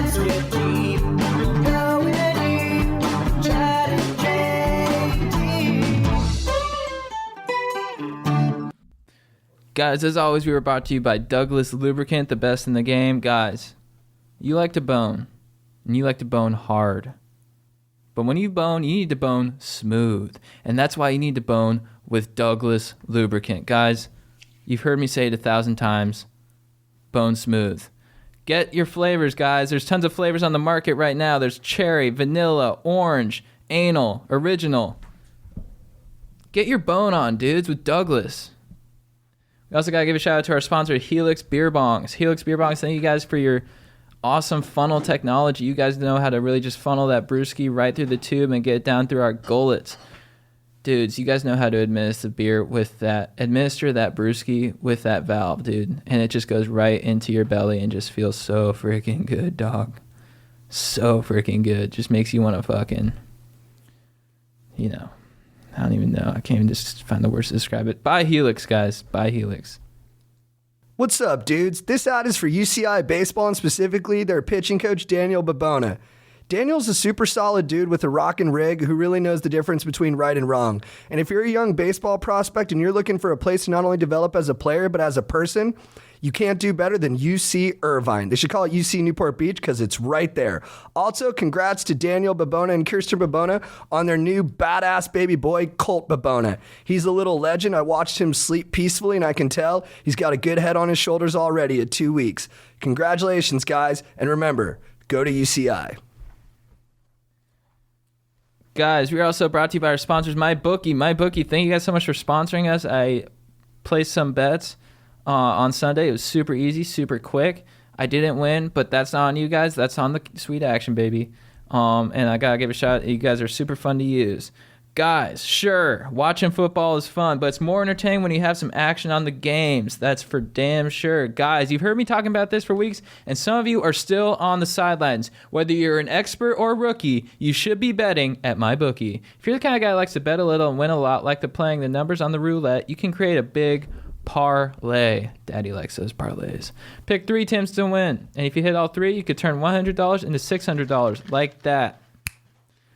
Let's get deep. We're going deep. Chad and JT. Guys, as always, we were brought to you by Douglas Lubricant, the best in the game. Guys, you like to bone, and you like to bone hard. But when you bone, you need to bone smooth. And that's why you need to bone with Douglas Lubricant. Guys, you've heard me say it 1,000 times, bone smooth. Get your flavors, guys. There's tons of flavors on the market right now. There's cherry, vanilla, orange, anal, original. Get your bone on, dudes, with Douglas. We also got to give a shout out to our sponsor, Helix Beer Bongs. Helix Beer Bongs, thank you guys for your awesome funnel technology. You guys know how to really just funnel that brewski right through the tube and get it down through our gullets. Dudes, you guys know how to administer that brewski with that valve, dude. And it just goes right into your belly and just feels so freaking good, dog. So freaking good. Just makes you want to fucking, I don't even know. I can't even just find the words to describe it. Buy Helix, guys. Buy Helix. What's up, dudes? This ad is for UCI Baseball and specifically their pitching coach, Daniel Babona. Daniel's a super solid dude with a rockin' rig who really knows the difference between right and wrong. And if you're a young baseball prospect and you're looking for a place to not only develop as a player but as a person, you can't do better than UC Irvine. They should call it UC Newport Beach because it's right there. Also, congrats to Daniel Babona and Kirsten Babona on their new badass baby boy, Colt Babona. He's a little legend. I watched him sleep peacefully, and I can tell he's got a good head on his shoulders already at 2 weeks. Congratulations, guys. And remember, go to UCI. Guys, we are also brought to you by our sponsors, MyBookie. MyBookie, thank you guys so much for sponsoring us. I placed some bets on Sunday. It was super easy, super quick. I didn't win, but that's not on you guys. That's on the Sweet Action, baby. And I got to give a shout out. You guys are super fun to use. Guys, sure, watching football is fun, but it's more entertaining when you have some action on the games. That's for damn sure. Guys, you've heard me talking about this for weeks, and some of you are still on the sidelines. Whether you're an expert or rookie, you should be betting at MyBookie. If you're the kind of guy who likes to bet a little and win a lot, like playing the numbers on the roulette, you can create a big parlay. Daddy likes those parlays. Pick 3 teams to win, and if you hit all 3, you could turn $100 into $600 like that.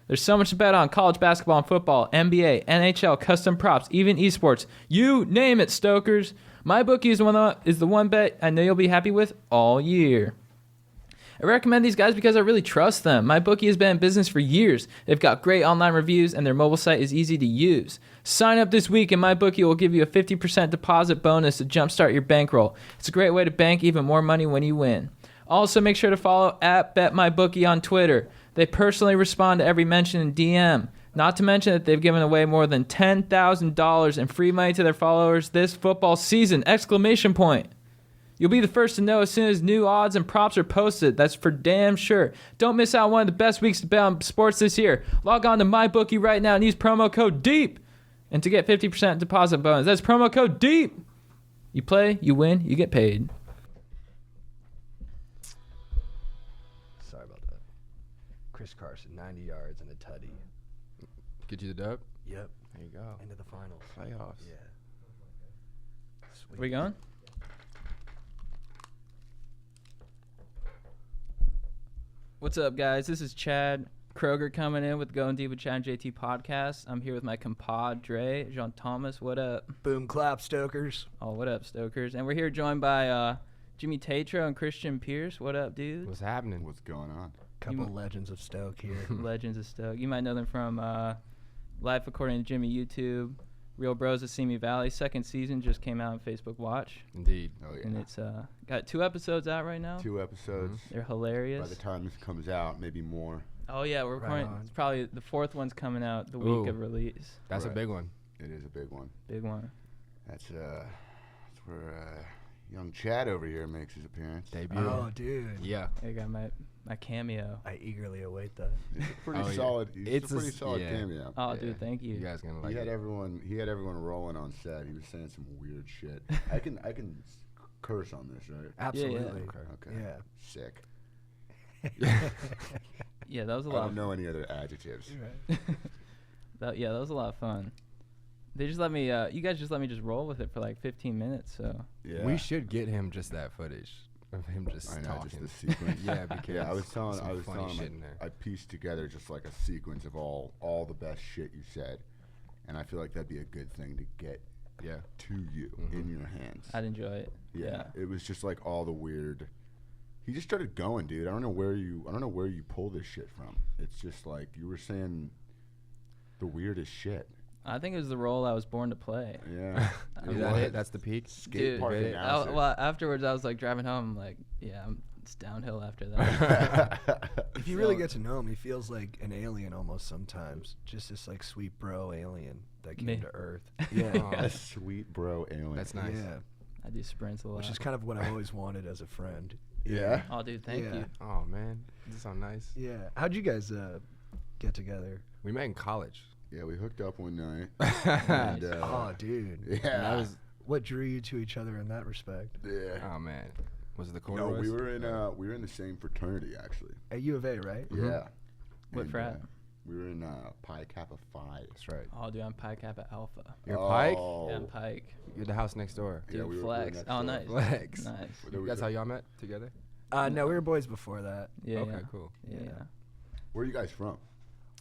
There's so much to bet on: college basketball and football, NBA, NHL, custom props, even esports. You name it, Stokers. MyBookie is the one bet I know you'll be happy with all year. I recommend these guys because I really trust them. MyBookie has been in business for years. They've got great online reviews, and their mobile site is easy to use. Sign up this week, and MyBookie will give you a 50% deposit bonus to jumpstart your bankroll. It's a great way to bank even more money when you win. Also, make sure to follow @BetMyBookie on Twitter. They personally respond to every mention in DM. Not to mention that they've given away more than $10,000 in free money to their followers this football season! ! You'll be the first to know as soon as new odds and props are posted. That's for damn sure. Don't miss out on one of the best weeks to bet on sports this year. Log on to MyBookie right now and use promo code DEEP and to get 50% deposit bonus. That's promo code DEEP. You play, you win, you get paid. Sorry about that. Chris Carson, 90 yards and a tutty. Get you the dub? Yep. There you go. Into the finals. Playoffs. Yeah. Sweet. We going? What's up, guys? This is Chad Kroger coming in with Going Deep with Chad and JT podcast. I'm here with my compadre, Jean Thomas. What up? Boom clap, Stokers. Oh, what up, Stokers? And we're here joined by Jimmy Tatro and Christian Pierce. What up, dude? What's happening? What's going on? Couple legends of Stoke here. Legends of Stoke. You might know them from Life According to Jimmy YouTube, Real Bros of Simi Valley. Second season just came out on Facebook Watch. Indeed. Oh, yeah. And it's got 2 episodes out right now. 2 episodes. They're hilarious. By the time this comes out, maybe more. Oh, yeah, we're recording. Right on. It's probably the 4th one's coming out the week Ooh. of release. That's Right. a big one. It is a big one. Big one. That's where young Chad over here makes his appearance. Debut. Oh, dude. Yeah. I got my cameo. I eagerly await that. It's a pretty Oh, yeah. solid. It's a pretty s- solid yeah. cameo. Oh, Yeah. dude, thank you. You guys gonna like He had it. everyone rolling on set. He was saying some weird shit. I can curse on this, right? Absolutely. Okay. Yeah. Sick. Yeah, that was a I lot. don't know any other adjectives. That was a lot of fun. They just let me. You guys just let me just roll with it for like 15 minutes. So Yeah. We should get him just that footage. of him just I know, talking. just the sequence. Yeah, because Yeah, I was telling some funny him, shit in there. I pieced together just like a sequence of all the best shit you said, and I feel like that'd be a good thing to get Yeah. to you in your hands. I'd enjoy it. Yeah, it was just like all the weird. He just started going, dude. I don't know where you pull this shit from. It's just like you were saying, the weirdest shit. I think it was the role I was born to play. Yeah, Is Is that that it? it? That's the peak? skate Dude, park really? announcer. Well, afterwards, I was like driving home. I'm like, yeah, it's downhill after that. If you really get to know him, he feels like an alien almost sometimes. Just this like sweet bro alien that came Me. to Earth. Yeah. A sweet bro alien. That's nice. Yeah, I do sprints a lot. which is kind of what I've always wanted as a friend. Yeah. Oh, dude, thank Yeah. you. Oh, man. This sounds nice. Yeah. How'd you guys get together? We met in college. Yeah, we hooked up one night. Nice. And, Oh, dude. yeah. That was, What drew you to each other in that respect? Yeah. oh, man. Was it the No, corduroys? we were in the same fraternity actually. At U of A, right? Yeah. What And, frat? we were in Pi Kappa Phi. That's right. Oh, dude, I'm Pi Kappa Alpha. You're Pike? Oh. Yeah, I'm Pike. You're the house next door. Dude, Yeah, we were flex. next Oh, door. nice. Flex. Nice. That's how y'all met together? No, we were boys before that. Yeah. Okay, yeah. cool. Yeah. Yeah. yeah. Where are you guys from?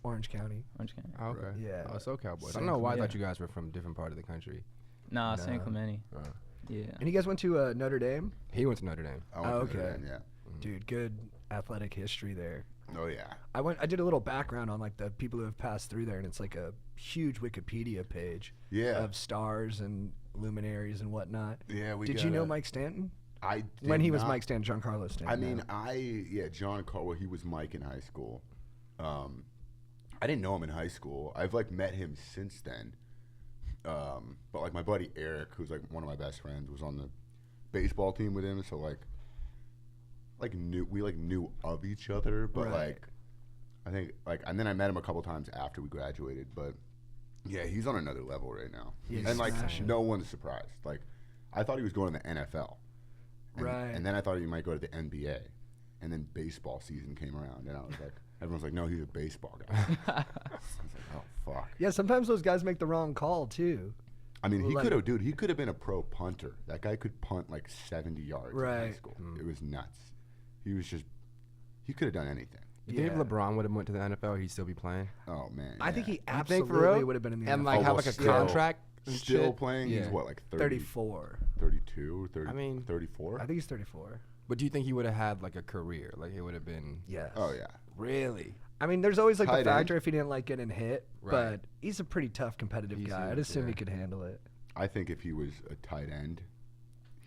Orange County. Orange County. Oh, okay. Yeah. Oh, so Cowboys. I San don't know why I Clemente. thought you guys were from a different part of the country. Nah, San No. Clemente. Uh, Yeah. And you guys went to Notre Dame? he went to Notre Dame. I went Oh, to Notre okay. Dame, yeah. Dude, good athletic history there. Oh yeah. I did a little background on like the people who have passed through there, and it's like a huge Wikipedia page Yeah. of stars and luminaries and whatnot. Yeah. We Did you know Mike Stanton? I When did he was not- Mike Stanton, Giancarlo Stanton. I mean, now. John Carl. He was Mike in high school. I didn't know him in high school. I've like met him since then. But like my buddy Eric, who's like one of my best friends, was on the baseball team with him. So we knew of each other. But Right. like, I think like, and then I met him a couple times after we graduated. But yeah, he's on another level right now. He's and like, smashing. no one's surprised. Like, I thought he was going to the NFL. And, Right. And then I thought he might go to the NBA. And then baseball season came around, and I was like, everyone's like, no, he's a baseball guy. I was like, oh, fuck. Yeah, sometimes those guys make the wrong call too. I mean, he Like- could have been a pro punter. That guy could punt like 70 yards in high Right. school. It was nuts. He could have done anything. You think if Yeah. LeBron would have went to the NFL, he'd still be playing? Oh, man. I think yeah. he You think for absolutely real? would have been in the And NFL. like have well, like a still- contract and Still shit? playing? He's Yeah. what, like 34. 32, 30, I mean, 34? I think he's 34. But do you think he would have had like a career? Like it would have been Yes. Oh, yeah. really? I mean, there's always like Tight the factor end. if he didn't like getting hit, Right. but he's a pretty tough competitive He's guy. I'd huge, assume he yeah. could handle it. I think if he was a tight end,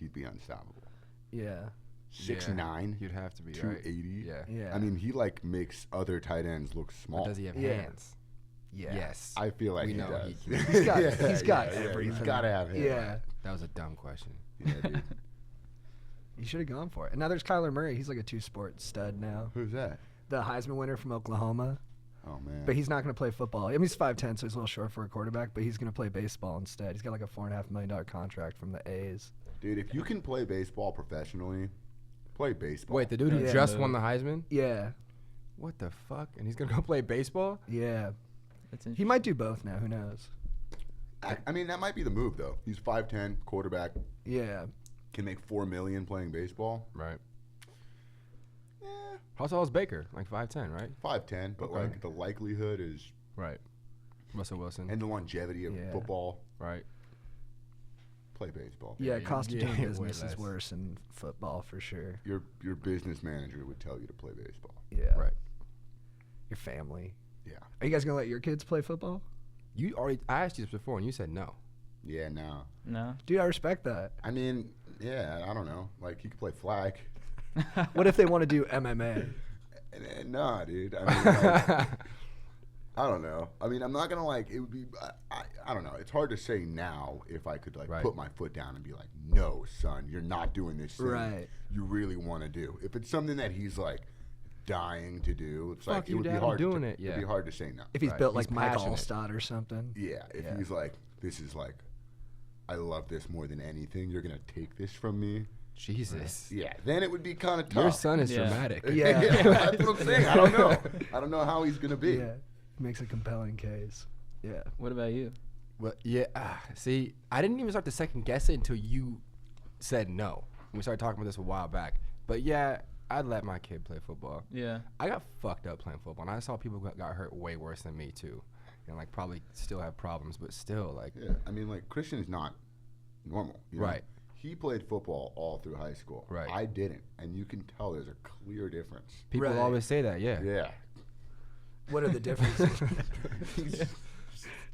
he'd be unstoppable. Yeah. 6'9", You'd have to be 280. Right? Yeah. Yeah. I mean, he like makes other tight ends look small. But does he have Yeah. hands? Yeah. Yes. I feel like We he know does. he can. He's got He's everything. got to have him. Yeah. That was a dumb question. Yeah, dude. You should have gone for it. And now there's Kyler Murray. He's like a two-sport stud now. Who's that? The Heisman winner from Oklahoma. Oh man. But he's not going to play football. I mean, he's 5'10", so he's a little short for a quarterback, but he's going to play baseball instead. He's got like a $4.5 million contract from the A's. Dude, if you can play baseball professionally, play baseball. Wait, the dude who Yeah. just won the Heisman? Yeah. What the fuck? And he's gonna go play baseball? Yeah. That's He interesting. might do both now. Who knows? I mean, that might be the move though. He's 5'10", quarterback, Yeah. can make $4 million playing baseball. Right. Yeah, How tall is Baker? Like 5'10", right? 5'10", but Okay. like the likelihood is, Right. Russell Wilson. and the longevity of Yeah. football, right. play baseball. Yeah, you- cost of yeah, doing way business is less. worse than football for sure. Your business manager would tell you to play baseball. Yeah. Right. Your family. Yeah. Are you guys going to let your kids play football? You already. I asked you this before, and you said no. Yeah, no. No. Dude, I respect that. I mean, yeah, I don't know. Like, he could play flag. What if they want to do MMA? Nah, dude. I mean, like, I don't know. I mean, I'm not gonna like. It would be. I don't know. It's hard to say now if I could like Right. put my foot down and be like, no, son, you're not doing this thing Right. you really want to do. If it's something that he's like dying to do, it's Fuck like you, it would Dad, be I'm hard. doing to, it, It'd be yeah. hard to say no. If he's Right. built He's like Mike passionate. Allstott or something. Yeah. If Yeah. he's like, this is like, I love this more than anything. You're gonna take this from me. Jesus. Yeah. Then it would be kind of tough. Your son is Yeah. dramatic. Yeah. That's what I'm saying. I don't know. I don't know how he's gonna be. Yeah. Makes a compelling case. Yeah. What about you? Well, yeah. See, I didn't even start to second guess it until you said no. We started talking about this a while back. But yeah, I'd let my kid play football. Yeah. I got fucked up playing football, and I saw people got hurt way worse than me too, and like probably still have problems, but still like. Yeah, I mean, like Christian is not normal, you know? Right. He played football all through high school. Right. I didn't, and you can tell there's a clear difference. People Right. always say that, yeah. Yeah. What are the differences?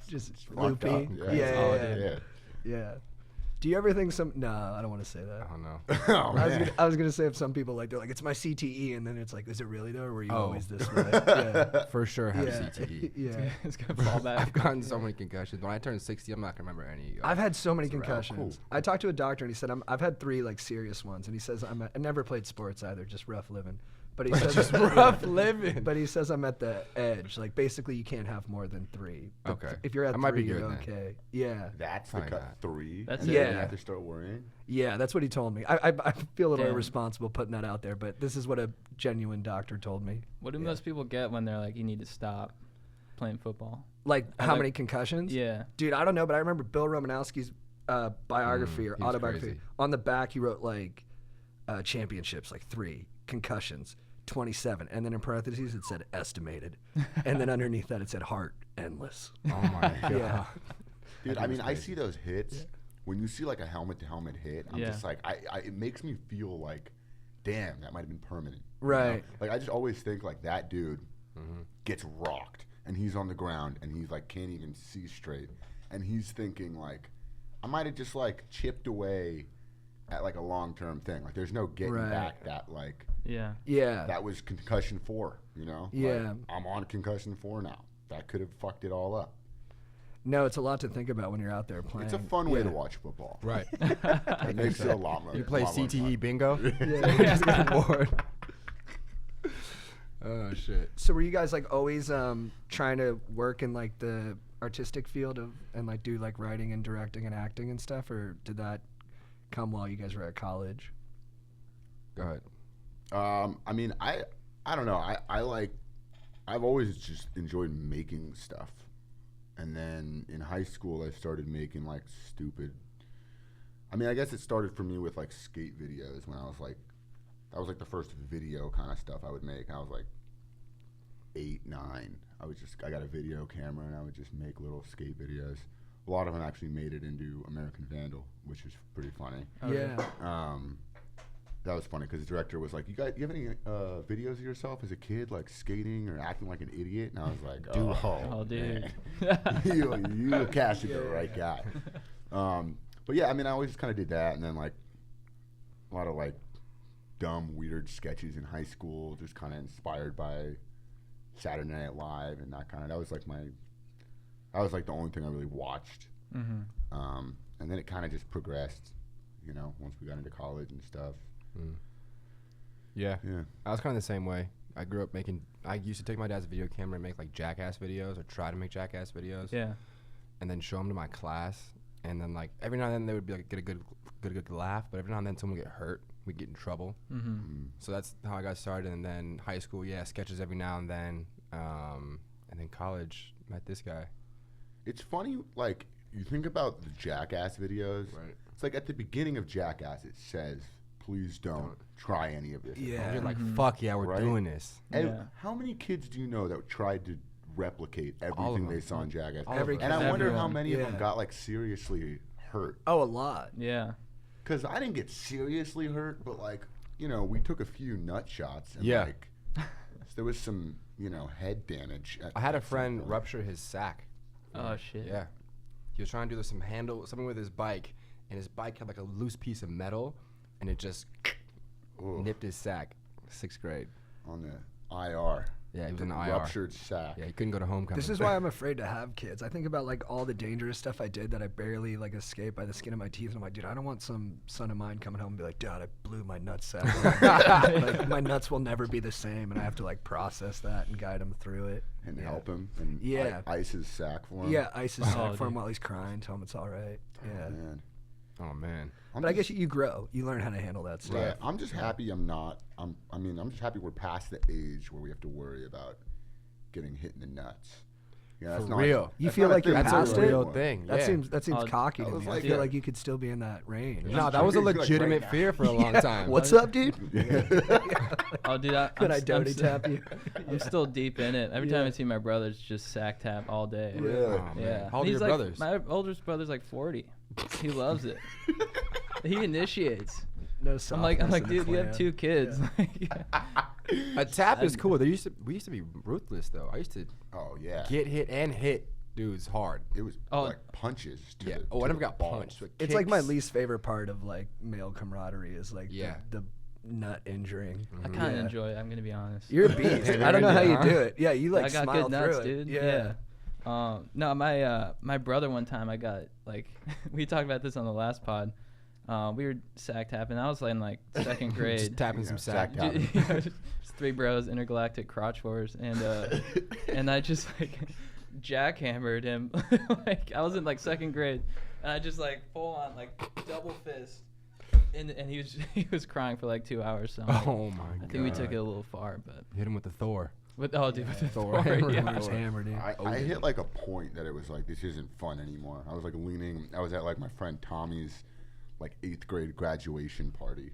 Just Fucked loopy. up. Yeah, Yeah. yeah, yeah. Yeah. Yeah. Do you ever think some? No, I don't want to say that. I don't know. Oh, man. I was gonna say if some people like they're like it's my CTE and then it's like is it really though or were you Oh. always this way? Yeah. For sure have Yeah. CTE. Yeah. It's gonna fall back. I've gotten so many concussions. When I turn 60, I'm not gonna remember any. I've had so many It's around. concussions. Cool. I talked to a doctor and he said I've had 3 like serious ones and he says I never played sports either, just rough living. But he says Just rough living. But he says I'm at the edge. Like basically you can't have more than 3. But Okay. If you're at I 3, might be you're good then. okay. Yeah. That's the Probably cut not. 3. That's and it. then Yeah. you have to start worrying. Yeah, that's what he told me. I feel a little Damn. irresponsible putting that out there, but this is what a genuine doctor told me. What do Yeah. most people get when they're like, you need to stop playing football? Like I how like- many concussions? Yeah. Dude, I don't know, but I remember Bill Romanowski's biography or he was autobiography. crazy. On the back, he wrote like championships, like 3 concussions, 27, and then in parentheses it said estimated, and then underneath that it said heart endless. Oh my god. Yeah. Dude, That I was mean, I crazy. see those hits. When you see like a helmet-to-helmet hit, I'm Yeah. just like, it makes me feel like, damn, that might have been permanent. you know? Right. Like, I just always think like that dude gets rocked, and he's on the ground, and he's like can't even see straight, and he's thinking like, I might have just like chipped away at like a long-term thing. Like, there's no getting Right. back that like Yeah. Yeah. that was concussion 4. You know? Yeah. Like, I'm on concussion 4 now. That could have fucked it all up. No, it's a lot to think about when you're out there playing. It's a fun way to Yeah. watch football. Right. It makes it a lot more. You play lot more CTE fun. bingo? Yeah. Just get bored. Oh shit. So were you guys like always trying to work in like the artistic field of and like do like writing and directing and acting and stuff, or did that come while you guys were at college? Go ahead. I mean, I don't know. I've always just enjoyed making stuff. And then in high school, I started making like stupid. I mean, I guess it started for me with like skate videos when I was like, that was like the first video kind of stuff I would make. I was like 8, 9. I got a video camera and I would just make little skate videos. A lot of them actually made it into American Vandal, which is pretty funny. Yeah. That was funny because the director was like, "You have any videos of yourself as a kid, like skating or acting like an idiot?" And I was like, Oh, dude. man. you casted the right guy." But yeah, I mean, I always just kind of did that, and then like a lot of like dumb, weird sketches in high school, just kind of inspired by Saturday Night Live and that kind of. That was like the only thing I really watched. Mm-hmm. And then it kind of just progressed, you know, once we got into college and stuff. Yeah. Yeah. I was kind of the same way. I grew up I used to take my dad's video camera and make like Jackass videos or try to make Jackass videos. Yeah. And then show them to my class. And then like every now and then they would be like get a good laugh, but every now and then someone would get hurt. We'd get in trouble. Mm-hmm. So that's how I got started. And then high school, yeah, sketches every now and then. And then college, met this guy. It's funny, like, you think about the Jackass videos. Right. It's like at the beginning of Jackass, it says, "Please don't try any of this." Yeah. You're like, fuck yeah, we're Right? doing this. Yeah. How many kids do you know that tried to replicate All of everything them. they saw in Jackass? All of Every them. And I wonder how Everyone. many of them Yeah. got, like, seriously hurt. Oh, a lot. Yeah. Because I didn't get seriously hurt, but, like, you know, we took a few nut shots. And, Yeah. like, there was some, you know, head damage. I had a at some friend point. rupture his sack. Oh, shit. Yeah. He was trying to do something with his bike, and his bike had like a loose piece of metal, and it just Ooh, nipped his sack. 6th grade. on the IR. Yeah, he was in the The IR. Ruptured sack. Yeah, he couldn't go to homecoming. This is why I'm afraid to have kids. I think about like all the dangerous stuff I did that I barely like escaped by the skin of my teeth, and I'm like, dude, I don't want some son of mine coming home and be like, Dad, I blew my nutsack. Like my nuts will never be the same, and I have to like process that and guide him through it. And Yeah. help him. And Yeah. ice his sack for him. Yeah, ice his sack Oh, for him dude. while he's crying, tell him it's all right. Yeah. Man. Oh man. I'm But I just- guess you grow. You learn how to handle that stuff. Right. I'm just happy I'm just happy we're past the age where we have to worry about getting hit in the nuts. Yeah, that's For not real. You that's feel not a like you're thing That's past to a it? do real anymore. thing. That yeah. seems Oh, cocky to I me. was I like, feel yeah. like you could still be in that range. No, that was a Like, right legitimate now. fear for a long time. What's up, dude? Oh, dude, Could I doty tap you? I'm still deep in it. Every time I see my brothers, just sack tap all day. Really? Oh, man. Yeah. How old are He's your like, brothers? My oldest brother's like 40. He loves it. He initiates. No I'm like, softness in the dude, you have clan. 2 kids. A tap is cool. We used to be ruthless though. I used to Oh yeah. get hit and hit dudes hard. It was Oh. like punches. To Yeah. the, Oh, to I never the got balls. punched. But It's like my kicks. least favorite part of like male camaraderie is like Yeah. the nut injuring. I kind of Yeah. enjoy it. I'm gonna be honest. You're a beast. Hey, I don't know how you huh? do it. Yeah, you like I got smile good nuts, through it. dude. Yeah. No, my brother one time I got like we talked about this on the last pod. We were sack tapping. I was in like second grade. Just tapping Yeah, some sack sack. tap. Just 3 bros, intergalactic crotch wars, and I just like jackhammered him. Like I was in like second grade, and I just like full on like double fist, and he was crying for like 2 hours. So I'm like, Oh my god. I think we took it a little far, but Hit him with the Thor. with with the Thor Thor, hammer. yeah. Thor's hammer, dude. I hit like a point that it was like this isn't fun anymore. I was like leaning. I was at like my friend Tommy's like 8th grade graduation party,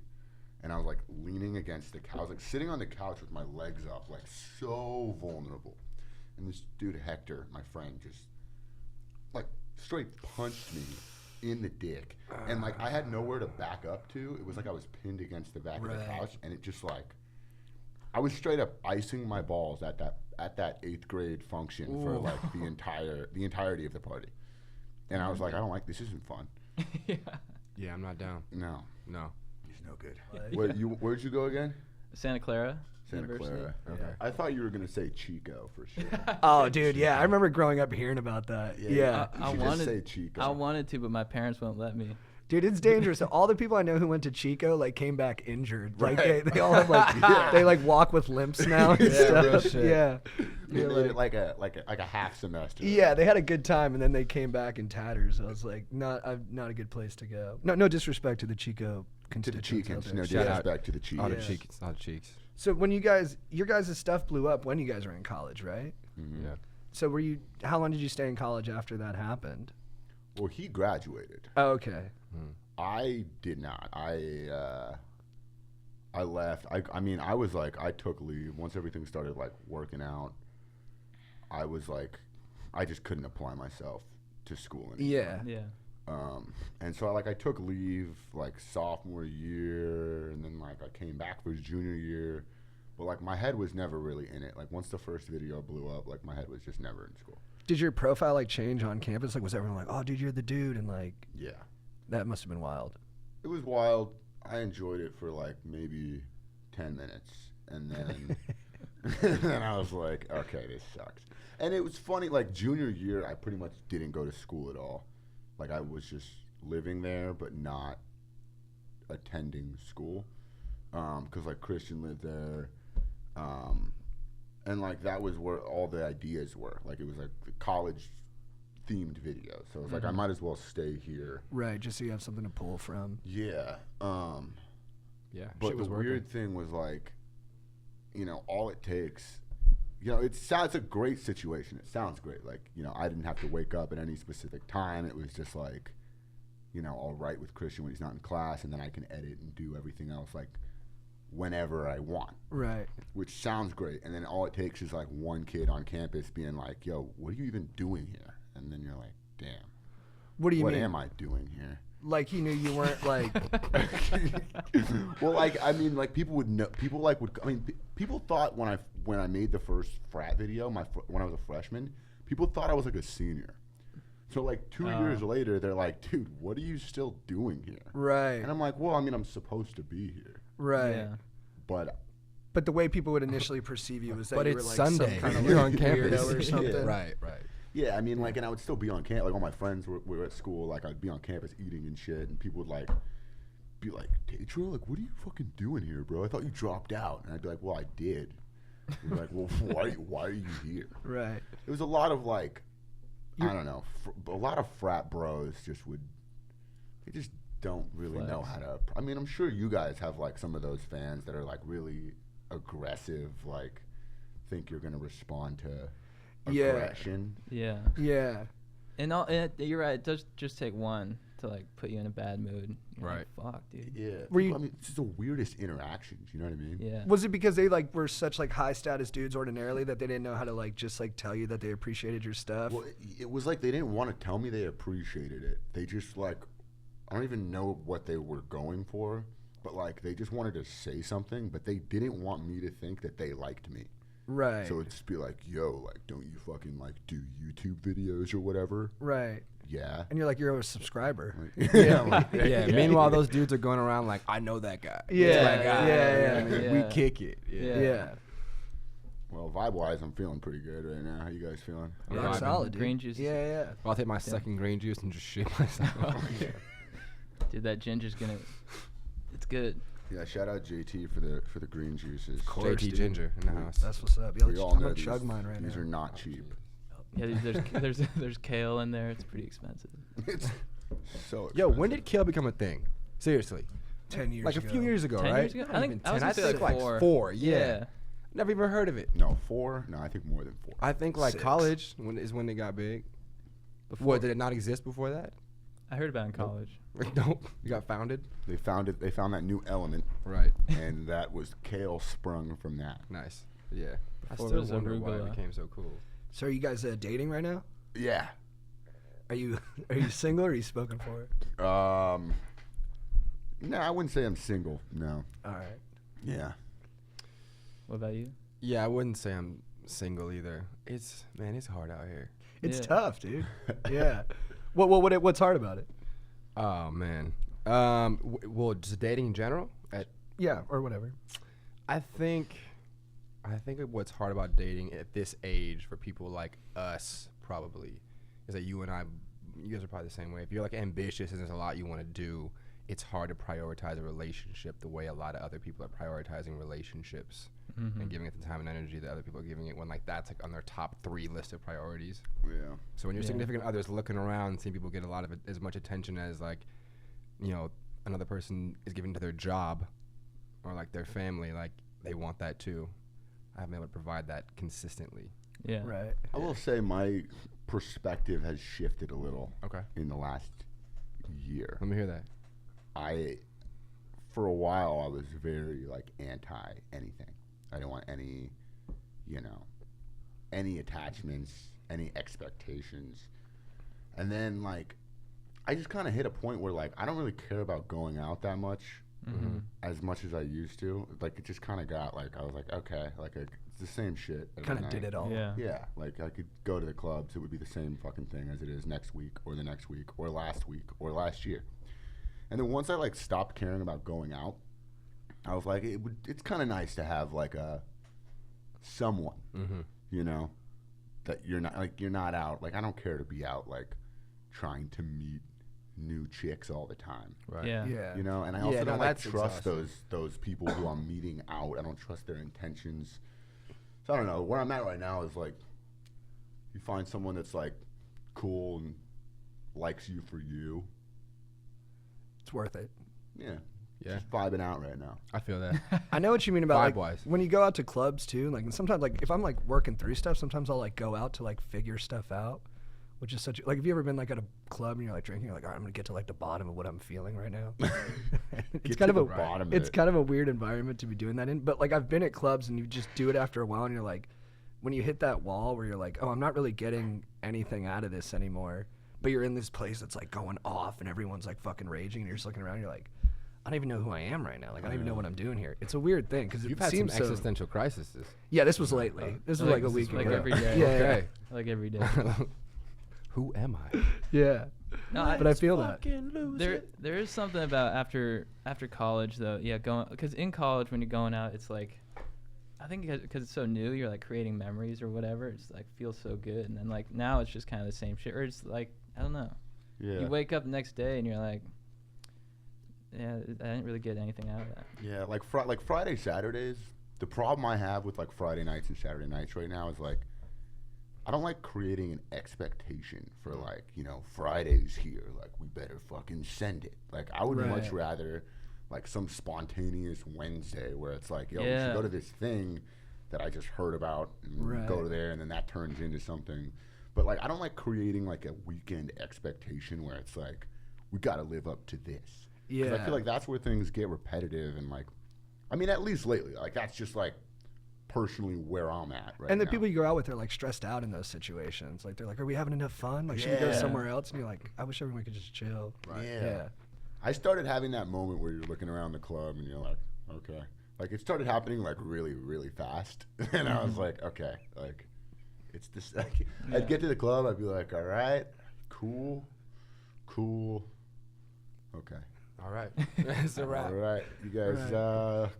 and I was like leaning against the couch. I was like sitting on the couch with my legs up, like so vulnerable. And this dude Hector, my friend, just like straight punched me in the dick, and like I had nowhere to back up to. It was like I was pinned against the back of the Right. couch, and it just like I was straight up icing my balls at that 8th grade function for like the entirety of the party. And I was like, I don't like this. Isn't fun. Yeah. Yeah, I'm not down. No, No. it's no good. Like- Where'd you go again? Santa Clara Santa University. Clara. Okay. I thought you were gonna say Chico for sure. Oh, dude, yeah. I remember growing up hearing about that. Yeah. You I should wanted just say Chico. I wanted to, but my parents won't let me. Dude, it's dangerous. All the people I know who went to Chico like came back injured. Like Right. they all have like they like walk with limps now and Yeah, real stuff. shit. Yeah. They Yeah, made like- it like a half semester. Yeah, they had a good time and then they came back in tatters. I was like, not a good place to go. No disrespect to the Chico To the constituents out Cheekins, there. no Shout out. disrespect to the Cheekins. All the Yeah. cheeks. All the cheeks. So when your guys' stuff blew up when you guys were in college, right? Mhm. Yeah. So how long did you stay in college after that happened? Well, he graduated. Oh, okay. I did not. I left. I mean, I was like, I took leave once everything started like working out. I was like, I just couldn't apply myself to school anymore. Yeah. Yeah. And so I took leave like sophomore year, and then like I came back for junior year, but like my head was never really in it. Like once the first video blew up, like my head was just never in school. Did your profile like change on campus? Like was everyone like, "Oh, dude, you're the dude," and like Yeah, that must have been wild. it was wild. I enjoyed it for like maybe 10 minutes, and then and then I was like, okay, this sucks. And it was funny. Like junior year, I pretty much didn't go to school at all. Like I was just living there, but not attending school, because like Christian lived there, and like that was where all the ideas were. Like it was like the college themed video, so it was like I might as well stay here. Right, just so you have something to pull from. Yeah. Yeah. But shit was the working. weird thing was like, all it takes, it's a great situation. It sounds great. Like, I didn't have to wake up at any specific time. It was just like, I'll write with Christian when he's not in class, and then I can edit and do everything else like whenever I want, Right. which sounds great. And then all it takes is like one kid on campus being like, yo, what are you even doing here? And then you're like, damn, What do you what mean? am I doing here? Like he knew you weren't like Well, like I mean, like people would know. People like would. I mean, people thought when I made the first frat video, when I was a freshman, people thought I was like a senior. So like 2 years later, they're like, "Dude, what are you still doing here?" right. And I'm like, "Well, I mean, I'm supposed to be here, Right. Yeah. but But the way people would initially perceive you was that But you were it's like Sunday. some kind of You're like on campus. weirdo or Yeah. something. Right. Right. yeah, I mean, like, and I would still be on campus. Like all my friends were at school. Like I'd be on campus eating and shit, and people would like be like, "Tatro, like, what are you fucking doing here, bro? I thought you dropped out." And I'd be like, "Well, I did." They'd be like, "Well, why are you here?" Right. It was a lot of like, I don't know, a lot of frat bros they just don't really know how to. I mean, I'm sure you guys have like some of those fans that are like really aggressive, like think you're gonna respond to. Yeah. aggression. Yeah. Yeah. And you're right. It does just take one to like put you in a bad mood. You're Right. Like, fuck, dude. Yeah. Were you- I mean, it's just the weirdest interactions. You know what I mean? Yeah. Was it because they like were such like high status dudes ordinarily that they didn't know how to like just like tell you that they appreciated your stuff? Well, it was like they didn't want to tell me they appreciated it. They just like, I don't even know what they were going for, but like they just wanted to say something, but they didn't want me to think that they liked me. Right. So it'd just be like, yo, like, don't you fucking like do YouTube videos or whatever? Right. Yeah. And you're like, you're a subscriber. Like, yeah. Like, Yeah. Meanwhile, those dudes are going around like, I know that guy. Yeah, That's my guy. yeah, I mean, yeah. We kick it. Yeah. Yeah. Well, vibe-wise, I'm feeling pretty good right now. How you guys feeling? Yeah. Rock vibing. solid, dude. Green juice. Yeah, yeah. I'll take my second green juice and just shit myself. Dude, that ginger's gonna. It's good. Yeah, shout out JT for the green juices. Of JT Ginger in the house. That's what's up. Yo, We all I'm know gonna these, chug mine right these now. are not cheap. Yeah, there's kale in there. It's pretty expensive. It's so expensive. Yo, when did kale become a thing? Seriously. 10 years Like a ago. few years ago, 10 right? years ago? Not I even think- I was 10. I gonna say think like like four. 4. Yeah. Yeah. Never even heard of it. No, 4? No, I think more than 4. I think like 6. college is when they got big. What, did it not exist before that? I heard about it in college. Nope. You got founded? They found it. They found that new element, Right. and that was kale sprung from that. Nice. Yeah. I Before it still was wonder why it arugula. became so cool. So are you guys dating right now? Yeah. Are you single or are you spoken for? No, I wouldn't say I'm single. No. All right. Yeah. What about you? Yeah, I wouldn't say I'm single either. It's hard out here. It's Yeah. tough, dude. Yeah. What's hard about it? Oh man. Well, just dating in general. Yeah, or whatever. I think what's hard about dating at this age for people like us probably is that you guys are probably the same way. If you're like ambitious and there's a lot you want to do, it's hard to prioritize a relationship the way a lot of other people are prioritizing relationships and giving it the time and energy that other people are giving it when like that's like on their top 3 list of priorities. Yeah. So when your Yeah. significant other's looking around and seeing people get a lot of it, as much attention as like, you know, another person is giving to their job or like their family, like they want that too. I haven't been able to provide that consistently. Yeah. Right. I will say my perspective has shifted a little Okay. in the last year. Let me hear that. For a while, I was very like anti anything. I didn't want any, any attachments, any expectations. And then like, I just kind of hit a point where like, I don't really care about going out that much, as much as I used to. Like it just kind of got like, I was like, okay, like it's the same shit. every Kind of night. did it all. Yeah. Yeah, like I could go to the clubs. It would be the same fucking thing as it is next week or the next week or last week or last year. And then once I like stopped caring about going out, I was like, it's kind of nice to have like someone, that you're not out. Like I don't care to be out like trying to meet new chicks all the time. Right. Yeah. Yeah. And I Yeah, also no, don't like that's trust exhausting. those people who I'm meeting out. I don't trust their intentions. So I don't know. Where I'm at right now is like, you find someone that's like cool and likes you for you. It's worth it. Yeah. Yeah. Just vibing out right now. I feel that. I know what you mean about like Vibe-wise. when you go out to clubs too. Like and sometimes like if I'm like working through stuff, sometimes I'll like go out to like figure stuff out, which is such like have you ever been like at a club and you're like drinking, you're like, all right, I'm gonna get to like the bottom of what I'm feeling right now. It's Get kind to of the a bottom of it's it. kind of a weird environment to be doing that in. But like I've been at clubs and you just do it after a while and you're like, when you hit that wall where you're like, oh, I'm not really getting anything out of this anymore. But you're in this place that's like going off and everyone's like fucking raging and you're just looking around and you're like, I don't even know who I am right now. Like I don't even know what I'm doing here. It's a weird thing because it You've had some seems so. existential crises. Yeah, this was lately. This was like a this week is like ago. every day. Yeah, Okay. Like every day. Who am I? yeah. No, But I feel that. There is something about after college though. Yeah, going because in college when you're going out, it's like, I think because it's so new, you're like creating memories or whatever. It's like feels so good, and then like now it's just kind of the same shit. Or it's like I don't know. Yeah. You wake up the next day and you're like, yeah, I didn't really get anything out of that. Yeah, like Friday, Saturdays. The problem I have with like Friday nights and Saturday nights right now is like, I don't like creating an expectation for like, Friday's here. Like we better fucking send it. Like I would much Right. rather like some spontaneous Wednesday where it's like, yo, we Yeah. should go to this thing. that I just heard about and Right. go there, and then that turns into something. But like, I don't like creating like a weekend expectation where it's like we got to live up to this. 'Cause I Yeah. feel like that's where things get repetitive, and like, I mean, at least lately, like that's just like personally where I'm at right And the now. people you go out with are like stressed out in those situations. Like they're like, "Are we having enough fun? Like, should we go Yeah. somewhere else?" And you're like, "I wish everyone could just chill." Right. Yeah. I started having that moment where you're looking around the club and you're like, okay. Like it started happening like really, really fast. And I was like, okay, like it's this. Like, I'd get to the club, I'd be like, all right, cool. Okay. All right. It's a wrap. All right. You guys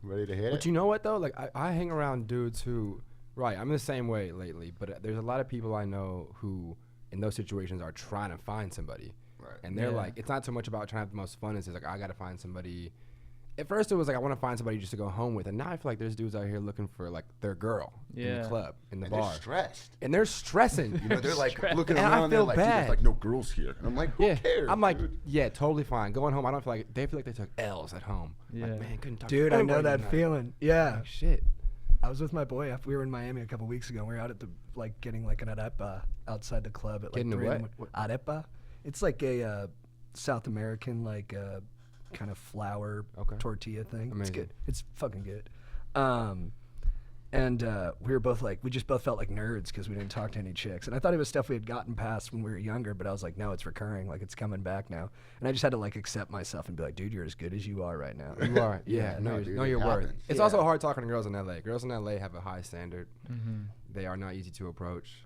ready to hit But it? you know what though? Like I hang around dudes who, right? I'm the same way lately. But there's a lot of people I know who, in those situations, are trying to find somebody, Right. and they're Yeah. like, it's not so much about trying to have the most fun. It's just like I got to find somebody. At first, it was like I want to find somebody just to go home with, and now I feel like there's dudes out here looking for like their girl in Yeah. the club, in the And bar, they're stressed. and they're stressing. You know, they're like looking And I around. They're feel like, dude, bad. there's like no girls here. And I'm like, who Yeah, cares? I'm like, dude? yeah, totally fine. Going home, I don't feel like they feel like they took L's at home. Yeah. Like, man, couldn't talk. Dude, to I know anybody that tonight. feeling. Yeah. Like, shit. I was with my boy. We were in Miami a couple weeks ago. And we were out at the like getting like an arepa outside the club at like Getting a 3 in the what? morning. Arepa. It's like a South American like kind of flour Okay. tortilla thing. It's Amazing. good. It's fucking good. And we were both like, we just both felt like nerds because we didn't talk to any chicks. And I thought it was stuff we had gotten past when we were younger, but I was like, no, it's recurring. Like it's coming back now. And I just had to like accept myself and be like, dude, you're as good as you are right now. You are. Yeah, no, know dude, know it your worth. happens. It's Yeah. also hard talking to girls in LA. Girls in LA have a high standard. Mm-hmm. They are not easy to approach.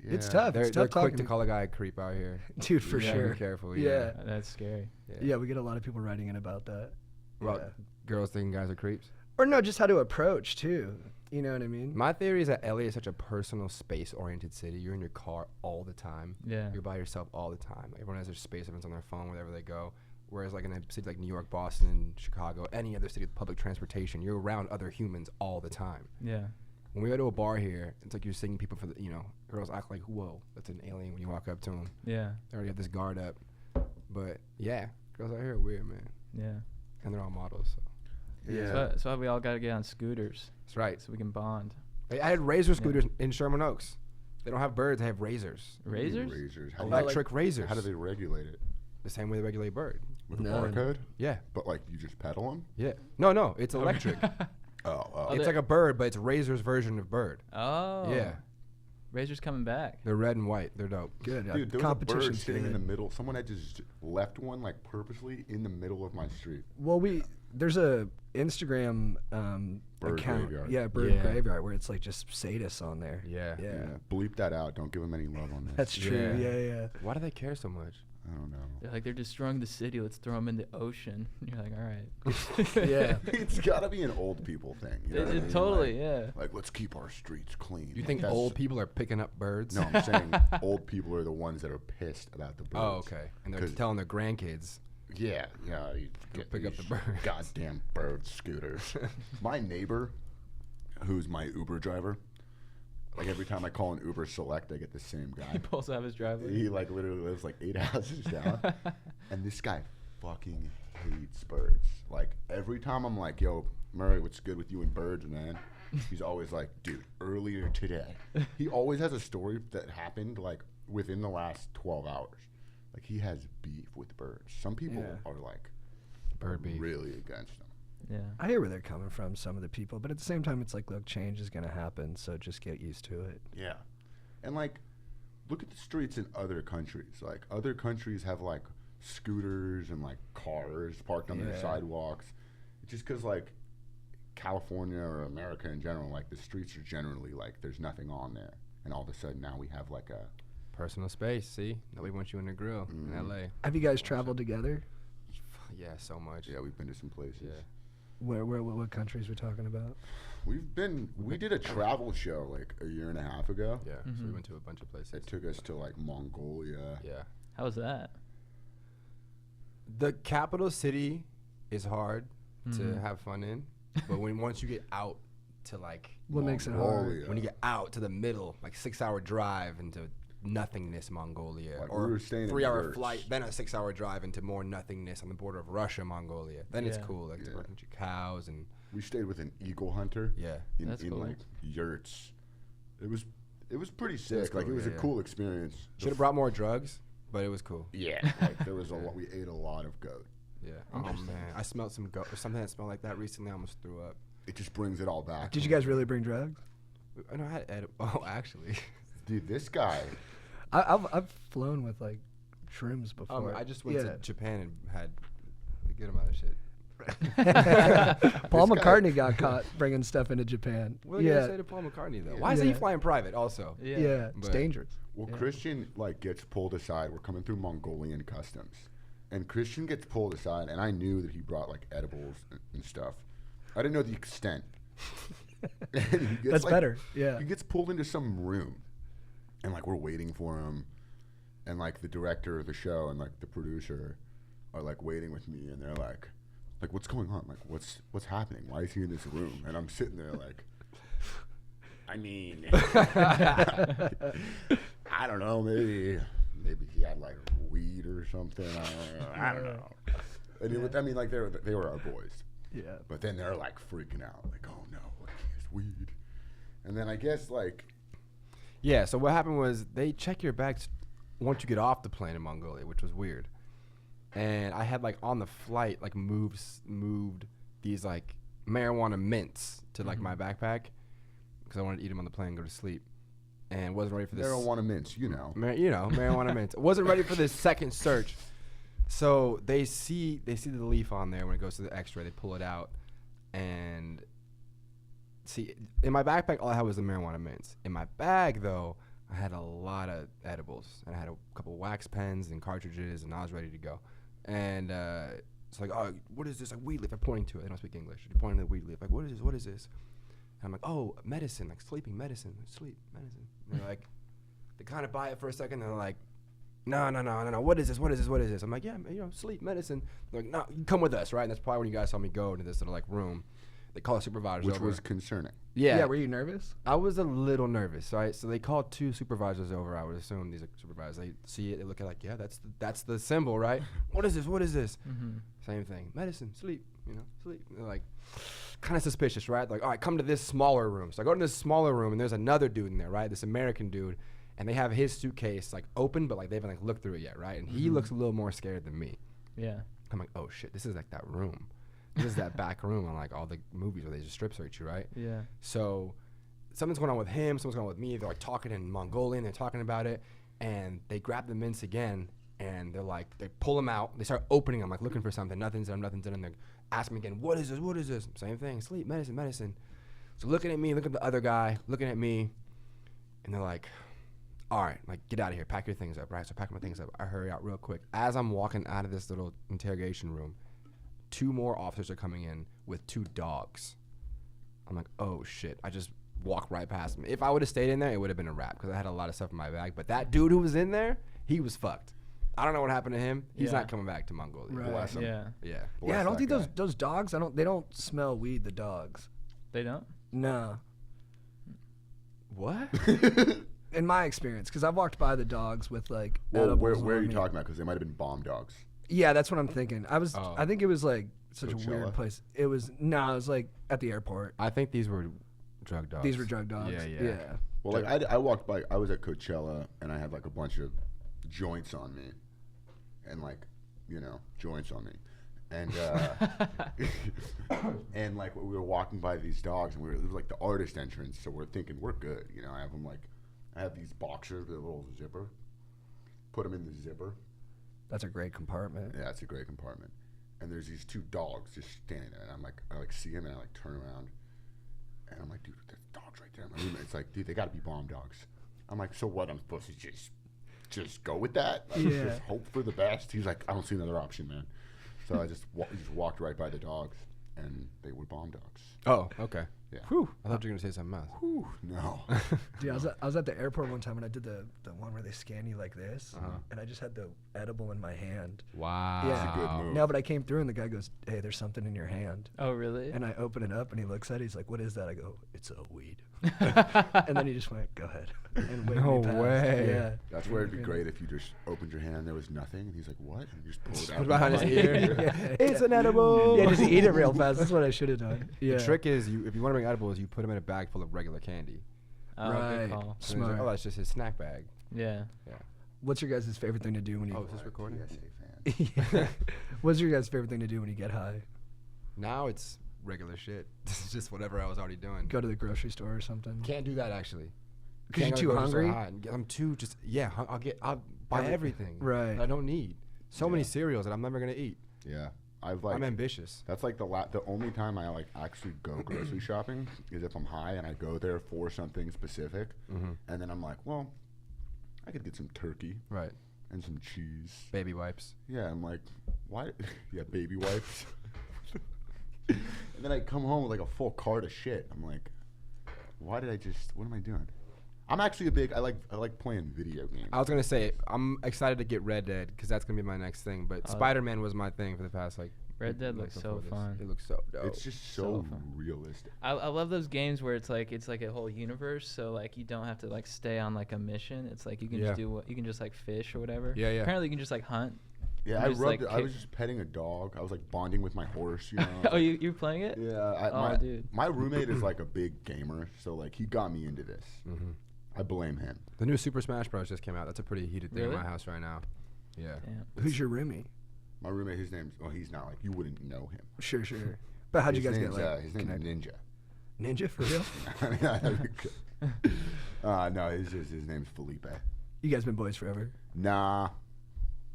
It's Yeah. tough. They're It's tough quick talking to call a guy a creep out here. Dude, for You gotta sure. Be careful. Yeah. That's scary. Yeah, we get a lot of people writing in about that. Well, Yeah. girls thinking guys are creeps. Or no, just how to approach too. You know what I mean? My theory is that LA is such a personal, space-oriented city. You're in your car all the time. Yeah. You're by yourself all the time. Everyone has their space events on their phone wherever they go. Whereas, like in a city like New York, Boston, Chicago, any other city with public transportation, you're around other humans all the time. Yeah. When we go to a bar here, it's like you're seeing people for the, girls act like, whoa, that's an alien when you walk up to them. Yeah. They already have this guard up. But yeah, girls out here are weird, man. Yeah. And they're all models. So. Yeah. That's why we all got to get on scooters That's right. so we can bond. I had razor scooters in Sherman Oaks. They don't have birds, they have razors. Razors? Razors. How do Electric razors. How do they regulate it? The same way they regulate bird. With a None. barcode? Yeah. But like you just pedal them? Yeah. No, it's electric. Oh. It's like a bird, but it's razor's version of bird. Oh. Yeah. Razor's coming back. They're red and white. They're dope. Good. Dude, there was a bird Competition's sitting in the good. middle. Someone had just left one like purposely in the middle of my street. Well, there's a Instagram Bird account. graveyard. Yeah, bird Yeah. graveyard where it's like just sadists on there. Yeah. Yeah. Bleep that out. Don't give them any love on this. That's true. Yeah. Yeah. Why do they care so much? I don't know. They're like, they're destroying the city. Let's throw them in the ocean. You're like, all right. Yeah. It's got to be an old people thing. You know what I mean? Totally, Like, yeah. Like, let's keep our streets clean. You think That's- old people are picking up birds? No, I'm saying old people are the ones that are pissed about the birds. Oh, okay. And they're 'Cause- telling their grandkids. Yeah, you get pick up the these birds. Goddamn bird scooters. My neighbor, who's my Uber driver, like every time I call an Uber Select, I get the same He guy. pulls out his driveway. He like literally lives like 8 houses down, and this guy fucking hates birds. Like every time I'm like, "Yo, Murray, what's good with you and birds, man?" He's always like, "Dude, earlier today." He always has a story that happened like within the last 12 hours. Like he has beef with birds. Some people Yeah. are like Bird beef. really against them. Yeah. I hear where they're coming from, some of the people, but at the same time, it's like, look, change is gonna happen, so just get used to it. Yeah. And like look at the streets in other countries. Like other countries have like scooters and like cars parked on their Yeah. sidewalks. It's just cuz like California or America in general, like the streets are generally like there's nothing on there. And all of a sudden now we have like a Personal space, see? Nobody wants you in the grill in LA. Have you guys traveled together? Yeah, so much. yeah, we've been to some places. Yeah. What countries we're talking about? We did a travel show like a year and a half ago. Yeah. So we went to a bunch of places. It took us to like Mongolia. Yeah. How was that? The capital city is hard to have fun in, but once you get out to like What makes it hard? Mongolia. when you get out to the middle, like 6-hour drive into nothingness Mongolia, Like, we or were staying in 3-hour yurts. flight, then a 6-hour drive into more nothingness on the border of Russia, Mongolia. Then it's Yeah. cool, like to Yeah. work with your cows and We stayed with an eagle hunter. Yeah. In That's cool. like yurts. It was pretty sick. cool, Like it was yeah, a yeah. cool experience. Should have brought more drugs, but it was cool. Yeah. Like there was a lot. We ate a lot of goat. Yeah. Oh man, I smelled some goat or something that smelled like that recently. I almost threw up. It just brings it all back. Did you guys really bring drugs? I know I had oh actually. Dude, this guy. I've flown with like shrooms before. I just went Yeah. to Japan and had a good amount of shit. Paul This guy- McCartney got caught bringing stuff into Japan. What are you gonna Yeah, say to Paul McCartney though? Why is he Yeah. flying private also? yeah, it's But- dangerous. Well, Christian like gets pulled aside. We're coming through Mongolian customs, and Christian gets pulled aside, and I knew that he brought like edibles and stuff. I didn't know the extent. And he gets, That's like- better. Yeah. He gets pulled into some room, and like we're waiting for him, and like the director of the show and like the producer are like waiting with me, and they're like what's going on? Like what's happening? Why is he in this room? And I'm sitting there like, I mean, I don't know, maybe he had like weed or something. I don't know. And it was, I mean, like they were our boys. Yeah. But then they're like freaking out, like, oh no, like he has weed. And then I guess like Yeah. So what happened was they check your bags once you get off the plane in Mongolia, which was weird. And I had like on the flight like moved these like marijuana mints to like my backpack because I wanted to eat them on the plane and go to sleep, and wasn't ready for this. marijuana mints, you know. Marijuana mints. Wasn't ready for this second search. So they see the leaf on there when it goes to the X-ray. They pull it out, and see in my backpack all I had was the marijuana mints. In my bag though, I had a lot of edibles, and I had a couple wax pens and cartridges, and I was ready to go. And it's like, oh, what is this? Like weed leaf. I'm pointing to it. They don't speak English. They're pointing to the weed leaf. Like, what is this? What is this? And I'm like, oh, medicine, like sleeping medicine, sleep medicine. And they're like, they kind of buy it for a second. And they're like, no. What is this? What is this? What is this? I'm like, yeah, sleep medicine. They're like, no, you come with us, right? And that's probably when you guys saw me go into this little like room. They call the supervisors Which over. was concerning. Yeah. Were you nervous? I was a little nervous, right? So they called 2 supervisors over. I would assume these are supervisors. They see it, they look at it like, yeah, that's the symbol, right? What is this? What is this? Same thing. Medicine, sleep, sleep. And they're like, kind of suspicious, right? Like, all right, come to this smaller room. So I go to this smaller room, and there's another dude in there, right? This American dude, and they have his suitcase like open, but like they haven't like looked through it yet, right? And he looks a little more scared than me. Yeah. I'm like, oh shit, this is like that room. This is that back room on like all the movies where they just strip search you, right? Yeah. So something's going on with him, something's going on with me. They're like talking in Mongolian, they're talking about it, and they grab the mints again, and they're like, they pull them out, they start opening them, like looking for something, nothing's in them, and they're asking me again, what is this? Same thing, sleep, medicine. So looking at me, look at the other guy, looking at me, and they're like, all right, like get out of here, pack your things up, right? So I pack my things up, I hurry out real quick. As I'm walking out of this little interrogation room, 2 more officers are coming in with 2 dogs. I'm like, oh shit. I just walked right past them. If I would have stayed in there, it would have been a wrap because I had a lot of stuff in my bag. But that dude who was in there, he was fucked. I don't know what happened to him. He's Yeah. not coming back to Mongolia. Right. Bless him. Yeah. Yeah. Bless Yeah, I don't that think guy. those dogs. They don't smell weed. The dogs. They don't? No, What? in my experience, because I've walked by the dogs with like. Well, edibles where are on you me. talking about? Because they might have been bomb dogs. Yeah, that's what I'm thinking. Oh. I think it was like such a Coachella? weird place. It was it was like at the airport. I think these were drug dogs. These were drug dogs. Yeah. Well, like I walked by. I was at Coachella, and I had like a bunch of joints on me, and like joints on me, and and like we were walking by these dogs, and it was like the artist entrance, so we're thinking we're good. I have them I have these boxers with a little zipper. Put them in the zipper. That's a great compartment. Yeah, it's a great compartment. And there's these 2 dogs just standing there, and I see him, and I turn around, and I'm like, dude, there's dogs right there. My roommate's like, dude, they got to be bomb dogs. I'm like, so what? I'm supposed to just go with that? Like, Yeah. Just hope for the best? He's like, I don't see another option, man. So I just walked right by the dogs, and they were bomb dogs. Oh, okay. Yeah. Whew. I thought you were gonna say something else. Whew, no. Dude, I was at the airport one time and I did the one where they scan you like this, and I just had the edible in my hand. Wow. Yeah. That's a good move. No, but I came through and the guy goes, "Hey, there's something in your hand." Oh, really? And I open it up and he looks at it. He's like, "What is that?" I go, "It's a weed." And then he just went, "Go ahead." And waved No me past. way. Yeah. That's where it'd be great if you just opened your hand and there was nothing, and he's like, "What?" And you just pulled it Put out. it behind his ear. Yeah. It's an edible. Yeah, just eat it real fast. That's what I should have done. Yeah. The trick is, if you want to bring edibles, you put them in a bag full of regular candy. Oh, Right. good call. And he's Smart. like, oh, that's just his snack bag. Yeah. What's your guys' favorite thing to do when you? Oh, is this recording? PSA fan. What's your guys' favorite thing to do when you get high? Now it's regular shit. This is just whatever I was already doing. Go to the grocery store or something. Can't do that actually. 'Cause you're Can't go to too the grocery store hungry? hot and I'm too just I'll buy everything Right. that I don't need. So many cereals that I'm never gonna eat. Yeah, I've like. I'm ambitious. That's like the only time I like actually go grocery shopping is if I'm high and I go there for something specific, and then I'm like, well, I could get some turkey Right. and some cheese. Baby wipes. Yeah, I'm like, why? Yeah, baby wipes. And then I come home with like a full cart of shit. I'm like, why did I just? What am I doing? I'm actually a big. I like playing video games. I was gonna say I'm excited to get Red Dead because that's gonna be my next thing. But Spiderman was my thing for the past like. Red Dead months looks so before this. fun. It looks so dope. It's just so fun. realistic. I love those games where it's like a whole universe, so like you don't have to like stay on like a mission. It's like you can Yeah. just do what you can just like fish or whatever. Yeah, yeah. Apparently you can just like hunt. Yeah, You I just, rubbed like, it. I was just petting a dog. I was like bonding with my horse. You know. Oh, you're playing it? Yeah. Oh, dude. My roommate is like a big gamer, so like he got me into this. I blame him. The new Super Smash Bros. Just came out. That's a pretty heated thing in Really? my house right now. Yeah. Damn. Who's your roomie? My roommate, his name's. Well, he's not like you wouldn't know him. Sure. But how'd you His guys get name's, like his name's connected? Ninja. Ninja for real? No, his name's Felipe. You guys been boys forever? Nah.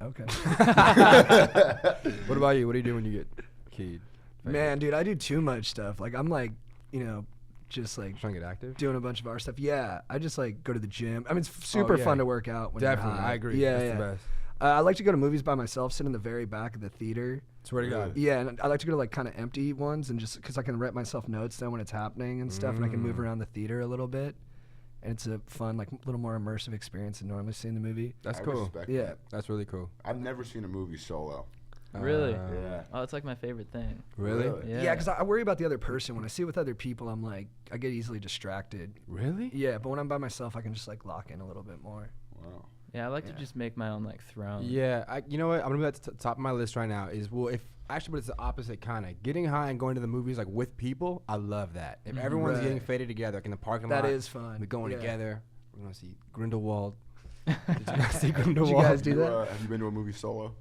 Okay. What about you? What do you do when you get keyed? Man, dude, I do too much stuff. Like I'm like, just like Trying to get active? doing a bunch of our stuff. Yeah, I just like go to the gym. I mean, it's super yeah. fun to work out when Definitely, you're high. I agree. Yeah, That's yeah. the best. I like to go to movies by myself, sit in the very back of the theater. Swear to God. Yeah, and I like to go to like kind of empty ones, and just because I can write myself notes then when it's happening and stuff, and I can move around the theater a little bit, and it's a fun, like, little more immersive experience than normally seeing the movie. That's I cool. respect Yeah. that. That's really cool. I've never seen a movie solo. Really? Yeah. Oh, it's like my favorite thing. Really? Really? Yeah. Because I worry about the other person. When I see it with other people, I'm like, I get easily distracted. Really? Yeah, but when I'm by myself, I can just like lock in a little bit more. Wow. Yeah, I like to just make my own like throne. Yeah. You know what? I'm gonna put that top of my list right now. Is but it's the opposite kind of getting high and going to the movies like with people. I love that. If everyone's Right. getting faded together, like in the parking That lot, is fun. we're going Yeah. together. We're gonna see Grindelwald. Did you guys see Grindelwald? Did you guys do that? Have you been to a movie solo?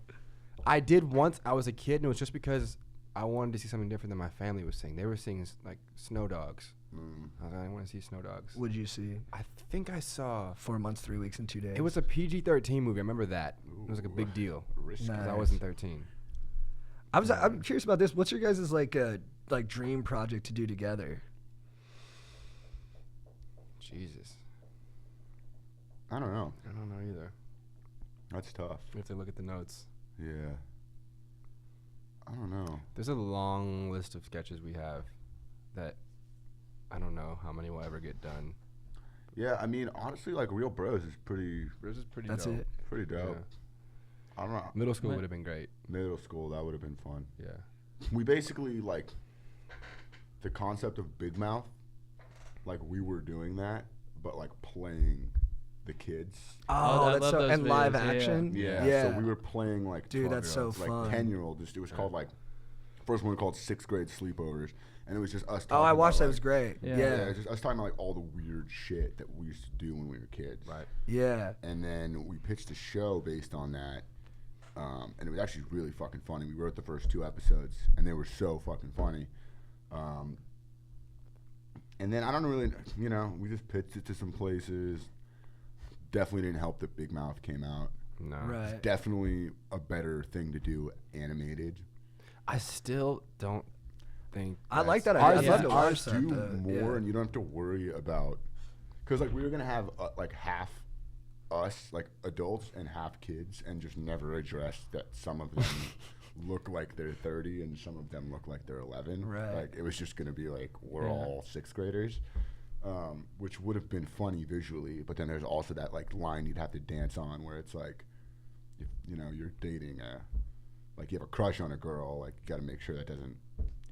I did once. I was a kid, and it was just because I wanted to see something different than my family was seeing. They were seeing like Snow Dogs. I was like, I want to see Snow Dogs. What'd you see? I think I saw. 4 months, 3 weeks, and 2 days. It was a PG-13 movie. I remember that. It was like a big deal. Risky. Nice. Because I wasn't 13. I'm curious about this. What's your guys' like dream project to do together? Jesus. I don't know. I don't know either. That's tough. We have to look at the notes. Yeah. I don't know. There's a long list of sketches we have that I don't know how many will ever get done. Yeah, I mean, honestly, like Real Bros is pretty This is pretty That's dope. it. dope. Yeah. I don't know. Middle school What? would have been great. Middle school, that would have been fun. Yeah. We basically, like, the concept of Big Mouth, like, we were doing that, but, like, playing the kids. Oh, I that's love so, those and live videos, yeah. action. Yeah. So we were playing, like, Dude, that's so 12-year-olds, like, fun. 10-year-olds. It was called, like, first one called 6th grade sleepovers. And it was just us talking Oh, I watched that. about, It was like, great. Yeah. Yeah. just us talking about, like, all the weird shit that we used to do when we were kids. Right. Yeah. And then we pitched a show based on that. And it was actually really fucking funny. We wrote the first 2 episodes, and they were so fucking funny. And then I don't really, we just pitched it to some places. Definitely didn't help that Big Mouth came out. No. Right. Definitely a better thing to do animated. I still don't think. I like that that's- idea. I'd love to watch Ours that. do though. more, Yeah. and you don't have to worry about, because like we were gonna have like half us like adults and half kids, and just never address that some of them look like they're 30 and some of them look like they're 11. Right. Like it was just gonna be like we're all 6th graders, which would have been funny visually. But then there's also that like line you'd have to dance on where it's like, if, you know, you're dating like you have a crush on a girl, like you got to make sure that doesn't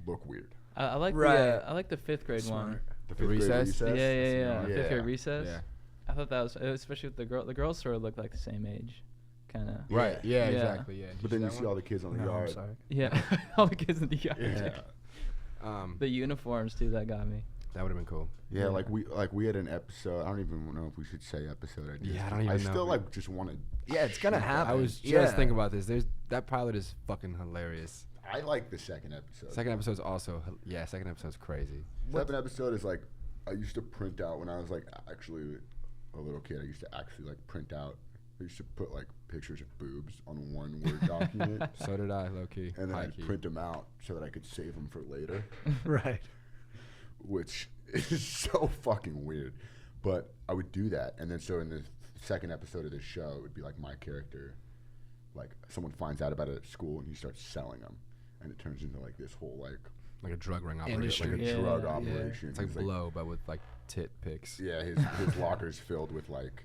look weird. I like Right. I like the 5th grade one. The The 5th grade recess? Yeah. 5th grade recess. Yeah. I thought that was, especially with the girl. The girls sort of look like the same age, kind of. Right. Yeah. Yeah. Exactly. Yeah. But then you see all the kids on the No, I'm yard. sorry. Yeah, all the kids in the yard. Yeah. The uniforms too. That got me. That would have been cool. Yeah, like we had an episode. I don't even know if we should say episode. Yeah, I don't even know. still like just want to. Yeah, it's gonna happen. I was just Yeah. thinking about this. That pilot is fucking hilarious. I like the second episode. Second episode's also second episode's crazy. Second episode is like I used to print out when I was like actually a little kid. I used to actually like print out. I used to put like pictures of boobs on one Word document. So did I, low key. And then High I'd key. print them out so that I could save them for later, Right. which is so fucking weird. But I would do that, and then so in the second episode of this show, it would be like my character, like someone finds out about it at school and he starts selling them, and it turns into like this whole like a drug ring operation. Industry. like a Yeah, drug yeah. operation. It's like He's Blow, but with like tit pics. Yeah, his locker's filled with like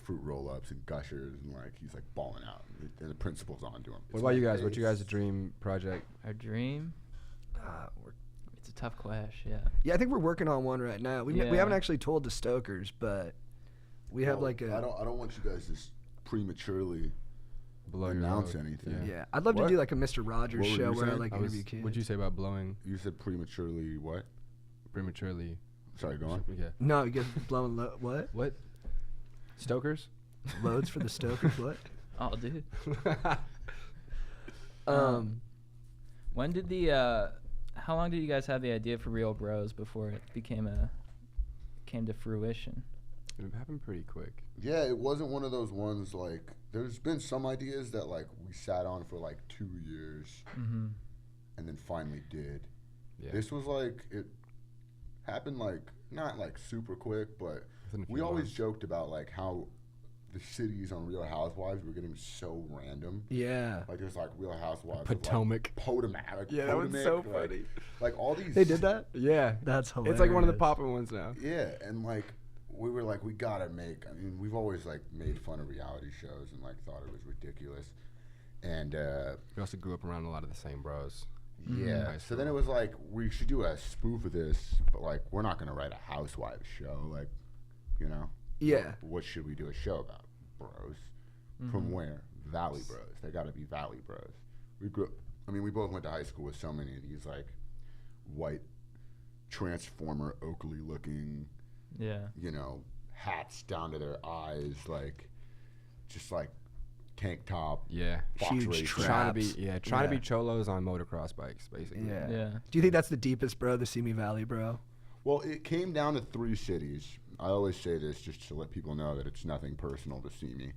fruit roll-ups and Gushers, and like he's like balling out, and the principal's onto him. What about you guys? What's your guys' dream project? Our dream. It's a tough question. Yeah. Yeah, I think we're working on one right now. We Yeah. haven't actually told the Stokers, but we have like a. I don't want you guys to prematurely Blow announce your load. anything. Yeah, I'd love What? to do like a Mr. Rogers What were show you where I saying? like interview kids. What'd you say about blowing You said prematurely what? prematurely? Sorry, go on. Yeah. No, you get blowing what? What? Stokers? Loads for the Stokers? What? Oh, dude. Um, When did how long did you guys have the idea for Real Bros before it came to fruition? It happened pretty quick. Yeah, it wasn't one of those ones like. There's been some ideas that like we sat on for like 2 years, Mm-hmm. and then finally did. Yeah. This was like it happened like not like super quick, but Within a few we always months. joked about like how the cities on Real Housewives were getting so random. yeah. Like there's like Real Housewives, of, Potomac. like, Potomac, Yeah, that was Potomac, so like- funny. Like all these. They did that? Yeah. That's hilarious. It's like one of the poppin' ones now. Yeah, and like we were like, we gotta make. I mean, we've always like made fun of reality shows and like thought it was ridiculous, and We also grew up around a lot of the same bros. yeah. High So then it school. was like we should do a spoof of this, but like we're not gonna write a Housewives show, like, you know. Yeah. What should we do a show about? Bros. From where? Valley Bros. They gotta be Valley Bros. We grew. I mean, we both went to high school with so many of these like white Transformer Oakley looking, Yeah. you know, hats down to their eyes, like just like tank top. Yeah. Fox Huge racing. traps. Trying to Yeah. be cholos on motocross bikes, basically. Yeah. Yeah. Do you think that's the deepest, bro? The Simi Valley, bro? Well, it came down to 3 cities. I always say this just to let people know that it's nothing personal to see me.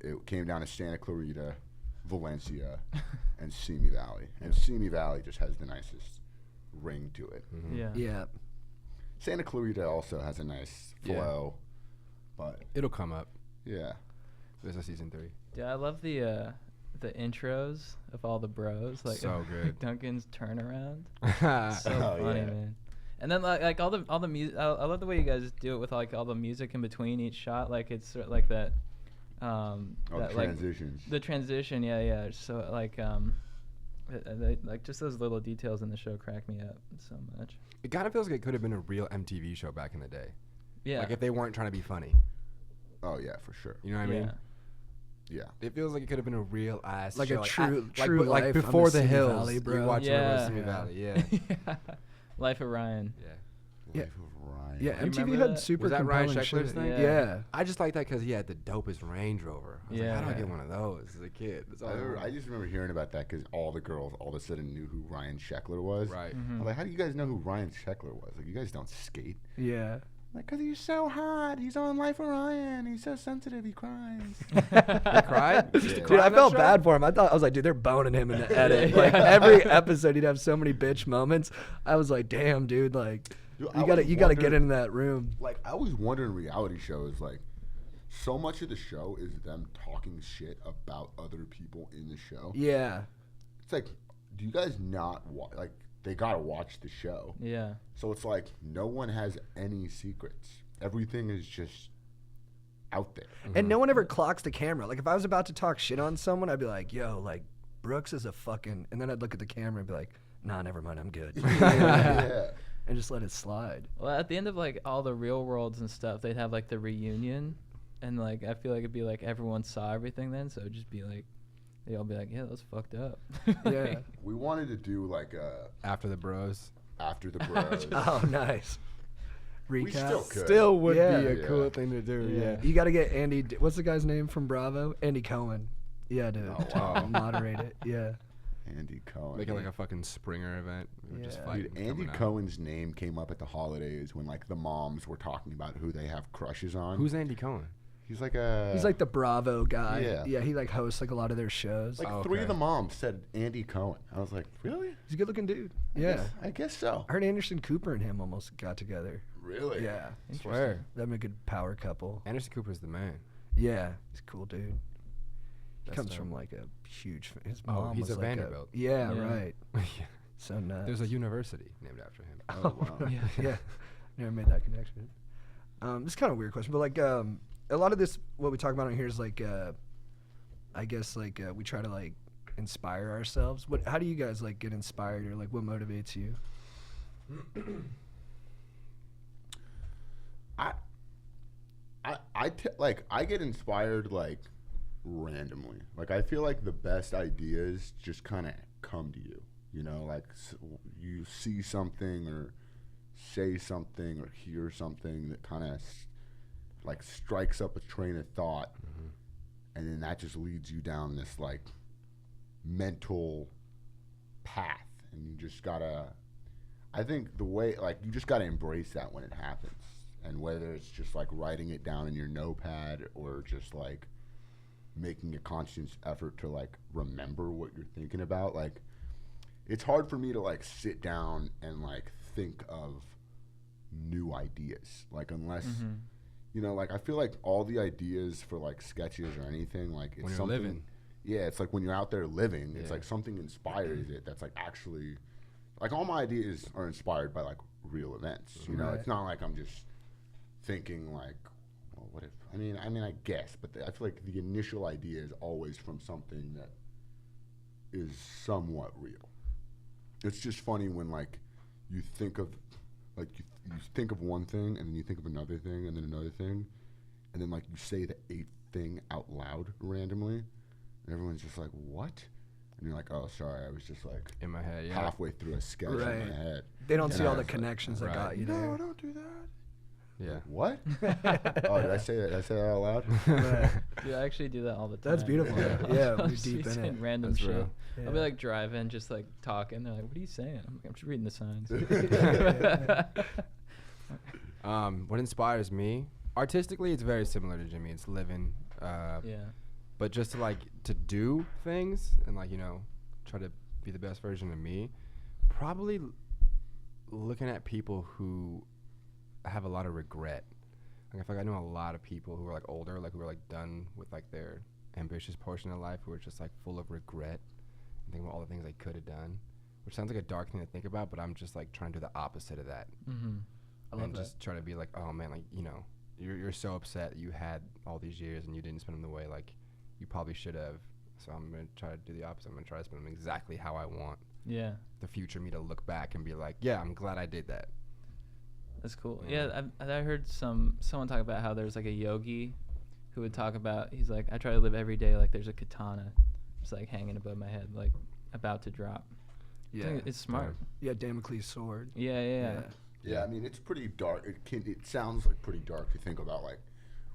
It came down to Santa Clarita, Valencia, and Simi Valley. And Simi Valley just has the nicest ring to it. Yeah. Yeah. Santa Clarita also has a nice Yeah. flow, but It'll come up. yeah. There's a season 3. Yeah, I love the intros of all the bros, like So good. Duncan's turnaround. So Oh, funny, yeah. man. And then like all the music. I love the way you guys do it with like all the music in between each shot. Like it's sort of like that. Oh, that, transitions. Like, the transition, yeah. So like like just those little details in the show crack me up so much. It kind of feels like it could have been a real MTV show back in the day. Yeah. Like if they weren't trying to be funny. Oh, yeah, for sure. You know what I mean? Yeah. It feels like it could have been a real ass Like a show. true- like, true like life on before the the Simi hills. Valley, bro. You watch Yeah. Simi Yeah. Valley. Yeah. Yeah. Life of Ryan. Yeah. Yeah. Life of Ryan. Yeah, You MTV remember had that? super Was that Ryan compelling Sheckler's shit. thing? Yeah. Yeah. I just like that because he had the dopest Range Rover. I was like, how do I Yeah. get one of those as a kid? That's all I just remember hearing about that because all the girls all of a sudden knew who Ryan Sheckler was. Right. Mm-hmm. I'm like, how do you guys know who Ryan Sheckler was? Like, you guys don't skate. Yeah. Like, because he's so hot. He's on Life of Ryan. He's so sensitive. He cries. He cried? He used to Yeah. cry Dude, I on that felt show? bad for him. I was like, dude, they're boning him in the edit. Like every episode, he'd have so many bitch moments. I was like, damn, dude, like Dude, I you gotta was get wondering- in that room. Like, I was wondering reality shows, like, so much of the show is them talking shit about other people in the show. Yeah. It's like, do you guys not like? They gotta watch the show. Yeah. So it's like no one has any secrets. Everything is just out there. And no one ever clocks the camera. Like if I was about to talk shit on someone, I'd be like, "Yo, like Brooks is a fucking," and then I'd look at the camera and be like, "Nah, never mind, I'm good," Yeah. and just let it slide. Well, at the end of like all the real worlds and stuff, they'd have like the reunion, and like I feel like it'd be like everyone saw everything then, so it'd just be like they all be like, yeah, that was fucked up. Yeah. We wanted to do like After the bros. after the bros. Oh, nice. Recap. We still could. Still would Yeah. be a Yeah. cool thing to do. Yeah. You got to get Andy. What's the guy's name from Bravo? Andy Cohen. Yeah, to, Oh, wow. moderate it. Yeah. Andy Cohen. Make it like a fucking Springer event. We would just Yeah. fight Dude, Andy coming out. Cohen's name came up at the holidays when like the moms were talking about who they have crushes on. Who's Andy Cohen? He's like a. He's like the Bravo guy. Yeah. Yeah, he like hosts like a lot of their shows. like Oh, three okay. of the moms said Andy Cohen. I was like, really? He's a good looking dude. Yeah. I guess so. I heard Anderson Cooper and him almost got together. Really? Yeah. Swear. Them a good power couple. Anderson Cooper's the man. Yeah. He's a cool dude. He That's comes dope. from like a huge. His Oh, mom he's was a like Vanderbilt. Yeah, Yeah. right. Yeah. So nuts. There's a university named after him. Oh, wow. Yeah. Yeah. Never made that connection. This is kind of a weird question, but like a lot of this, what we talk about on here is like, I guess like we try to like inspire ourselves. How do you guys like get inspired, or like what motivates you? I get inspired like randomly. Like I feel like the best ideas just kind of come to you. You know, like you see something or say something or hear something that kind of like strikes up a train of thought, and then that just leads you down this like mental path, and you just gotta. I think the way like you just gotta embrace that when it happens. And whether it's just like writing it down in your notepad or just like making a conscious effort to like remember what you're thinking about, like it's hard for me to like sit down and like think of new ideas, like unless you know, like I feel like all the ideas for like sketches or anything, like it's When you're something living. Yeah, it's like when you're out there living, it's Yeah. like something inspires it that's like actually like all my ideas are inspired by like real events, you know. Right. It's not like I'm just thinking like, well, what if? I mean, I guess, but I feel like the initial idea is always from something that is somewhat real. It's just funny when like you think of like you think of one thing and then you think of another thing and then another thing, and then like you say the eighth thing out loud randomly, and everyone's just like, what? And you're like, oh, sorry, I was just like In my head, yeah. halfway through a sketch Right. in my head. They don't see Yeah. all the connections that Right. got you No, there. don't do that. Yeah. What? Oh, did I say that? Did I say that out loud? Right. Dude, I actually do that all the time. That's beautiful. Yeah, I'll we're just deep be in saying it. random That's shit. real. I'll be like driving, just like talking. They're like, "What are you saying?" I'm like, "I'm just reading the signs." What inspires me artistically, it's very similar to Jimmy. It's living, Yeah. but just to like to do things and like, you know, try to be the best version of me. Probably looking at people who have a lot of regret. Like I feel like I know a lot of people who are like older, like who are like done with like their ambitious portion of life, who are just like full of regret and think about all the things they could have done, which sounds like a dark thing to think about, but I'm just like trying to do the opposite of that. Mm-hmm. I love And that. just try to be like, oh man, like, you know, you're so upset that you had all these years and you didn't spend them the way like you probably should have. So I'm gonna try to do the opposite. I'm gonna try to spend them exactly how I want Yeah. the future me to look back and be like, yeah, I'm glad I did that. That's cool. Yeah, I heard someone talk about how there's like a yogi who would talk about, he's like, I try to live every day like there's a katana just like hanging above my head, like about to drop. I Yeah. think it's smart. Yeah, Damocles sword. Yeah. Yeah, I mean it's pretty dark. It sounds like pretty dark to think about. Like,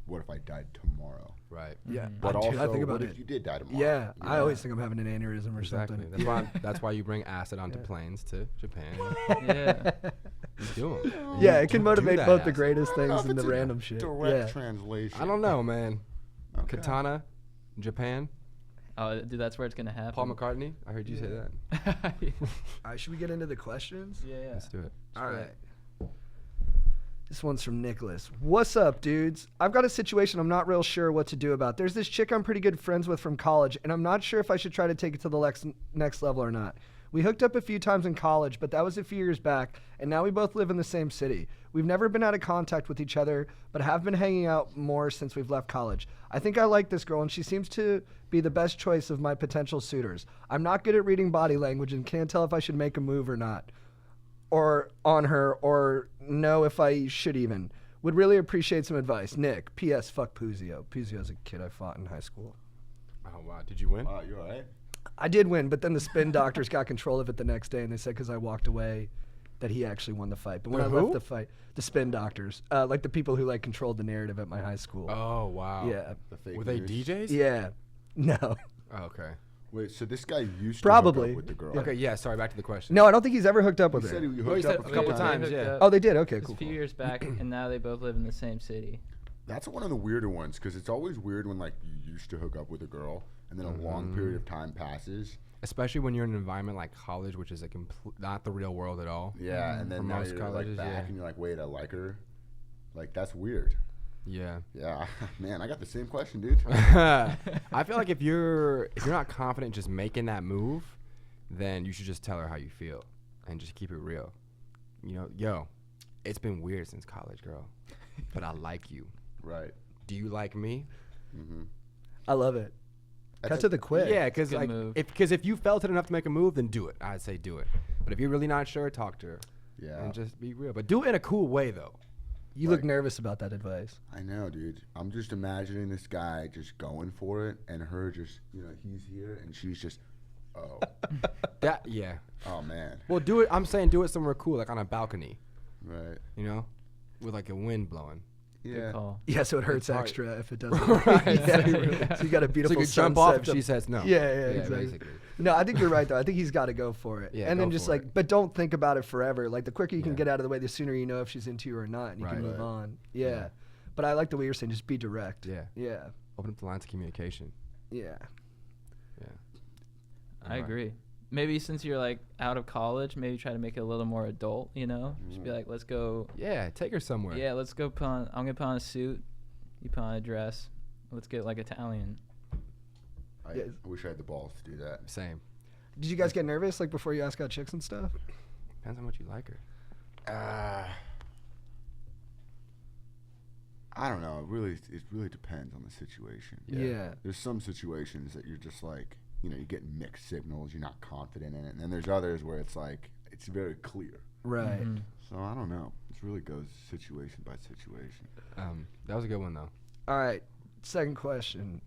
what if I died tomorrow? Right. Yeah. Mhm. But Dude, also, I think about what it. if you did die tomorrow? Yeah, You I know? always think I'm having an aneurysm or Exactly. something. That's why you bring acid onto Yeah. planes to Japan. Yeah. You do 'em. Yeah, You it can do motivate that both the acid. greatest I don't know things if and the it's a random shit. Direct Yeah. translation. I don't know, man. Okay. Katana, Japan, Oh, dude, that's where it's gonna happen. Paul McCartney. I heard you say that. Yeah. All right, should we get into the questions? Yeah. Let's do it. All right. This one's from Nicholas. What's up, dudes? I've got a situation I'm not real sure what to do about. There's this chick I'm pretty good friends with from college, and I'm not sure if I should try to take it to the next level or not. We hooked up a few times in college, but that was a few years back, and now we both live in the same city. We've never been out of contact with each other, but have been hanging out more since we've left college. I think I like this girl, and she seems to be the best choice of my potential suitors. I'm not good at reading body language and can't tell if I should make a move or not, or on her, or know if I should even. Would really appreciate some advice. Nick. P.S. Fuck Puzio. Puzio's a kid I fought in high school. Oh wow, did you win? Wow, you all right? I did win, but then the spin doctors got control of it the next day, and they said because I walked away that he actually won the fight. But when The I who? left the fight, the spin doctors, like the people who like controlled the narrative at my high school. Oh wow. Yeah. The fake Were they news. DJs? Yeah. No. Oh, okay. Wait, so this guy used to Probably. hook up with the girl. Okay. Yeah. Sorry. Back to the question. No, I don't think he's ever hooked up He with said her. he Oh, he hooked said up a couple They times, hooked yeah. up. Oh, they did? Okay, It was cool. a few years back, and now they both live in the same city. That's one of the weirder ones because it's always weird when like you used to hook up with a girl and then a long period of time passes. Especially when you're in an environment like college, which is a not the real world at all. Yeah, and then For now most you're colleges, like back yeah. and you're like, wait, I like her. Like that's weird. Yeah. Yeah, man, I got the same question, dude. I feel like if you're not confident just making that move, then you should just tell her how you feel and just keep it real. You know, yo, it's been weird since college, girl, but I like you. Right. Do you like me? I love it. That's Cut a- to the quick. Yeah, because Good like move. if you felt it enough to make a move, then do it. I'd say do it. But if you're really not sure, talk to her. Yeah. And just be real. But do it in a cool way though. You look nervous about that advice. I know, dude. I'm just imagining this guy just going for it and her just, he's here and she's just, oh, Yeah. oh man. Well, do it. I'm saying do it somewhere cool, like on a balcony. Right. You know, with like a wind blowing. Good Yeah. call. Yeah, so it hurts hard. extra if it doesn't. Right. Yeah. So you got a So beautiful you could jump off if sunset she says no. Yeah, exactly. Basically. No, I think you're right though. I think he's got to go for it. Yeah, and then go just for like, it. but don't think about it forever. Like the quicker you can Yeah. get out of the way, the sooner you know if she's into you or not, and you can Right. move Right. on. Yeah. But I like the way you're saying, just be direct. Yeah. Yeah. Open up the lines of communication. Yeah. Yeah. I agree. Maybe since you're like out of college, maybe try to make it a little more adult. Just be like, let's go. Yeah. Take her somewhere. Yeah, let's go put on. I'm gonna put on a suit. You put on a dress. Let's get like Italian. I Yeah. wish I had the balls to do that. Same. Did you guys get nervous like before you asked out chicks and stuff? Depends on what you like her. I don't know. It really depends on the situation. Yeah. There's some situations that you're just like, you get mixed signals. You're not confident in it, and then there's others where it's like it's very clear. Right. Mhm. So I don't know. It really goes situation by situation. That was a good one though. All right. Second question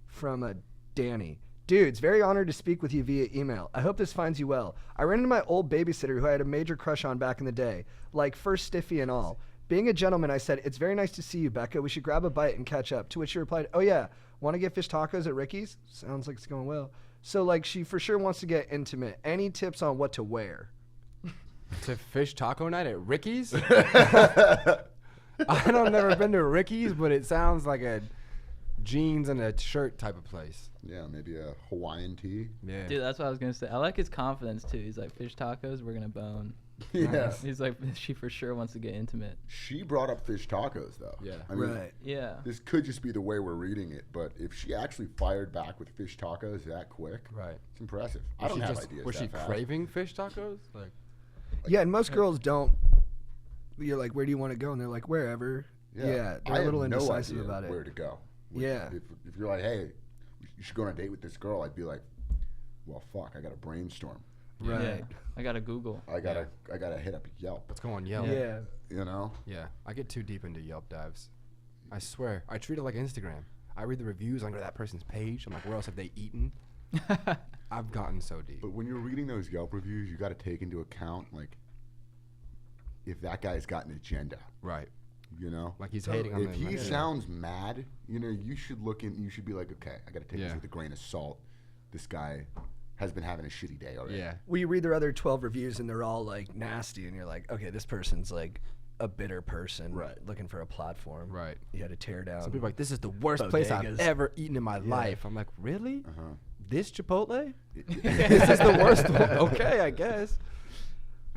from Danny. Dudes, very honored to speak with you via email. I hope this finds you well. I ran into my old babysitter who I had a major crush on back in the day, like first stiffy and all. Being a gentleman, I said, "It's very nice to see you, Becca. We should grab a bite and catch up." To which she replied, "Oh yeah, want to get fish tacos at Ricky's?" Sounds like it's going well. So like she for sure wants to get intimate. Any tips on what to wear? To fish taco night at Ricky's? I don't never been to Ricky's, but it sounds like a jeans and a shirt type of place. Yeah, maybe a Hawaiian tee. Yeah. Dude, that's what I was gonna say. I like his confidence too. He's like, fish tacos, we're gonna bone. Yeah. He's like, she for sure wants to get intimate. She brought up fish tacos though. Yeah. I mean, Right. Yeah. this could just be the way we're reading it, but if she actually fired back with fish tacos that quick, Right. it's impressive. I Was don't she have just- ideas. Was that she fast. craving fish tacos? Like, Yeah, and most girls don't. You're like, "Where do you want to go?" And they're like, "Wherever." Yeah, they're I a little have no indecisive idea about it. where to go. Yeah. If you're like, hey, you should go on a date with this girl, I'd be like, well, fuck, I got to brainstorm. Right. Yeah. I gotta Google. I gotta hit up Yelp. let's go on Yelp. Yeah. You know? Yeah. I get too deep into Yelp dives. I swear. I treat it like Instagram. I read the reviews under that person's page. I'm like, where else have they eaten? I've gotten so deep. But when you're reading those Yelp reviews, you got to take into account like if that guy's got an agenda. Right. You know, Like he's hating on if them. he like, sounds mad, you should look in. You should be like, okay, I got to take this Yeah. with a grain of salt. This guy has been having a shitty day already. Yeah. Well, you read their other 12 reviews and they're all like nasty, and you're like, okay, this person's like a bitter person, Right. looking for a platform. Right. You had to tear down. Some people are like, this is the worst place I've Bodegas. ever eaten in my life. I'm like, really? Uh-huh. This Chipotle? This is the worst one? Okay, I guess.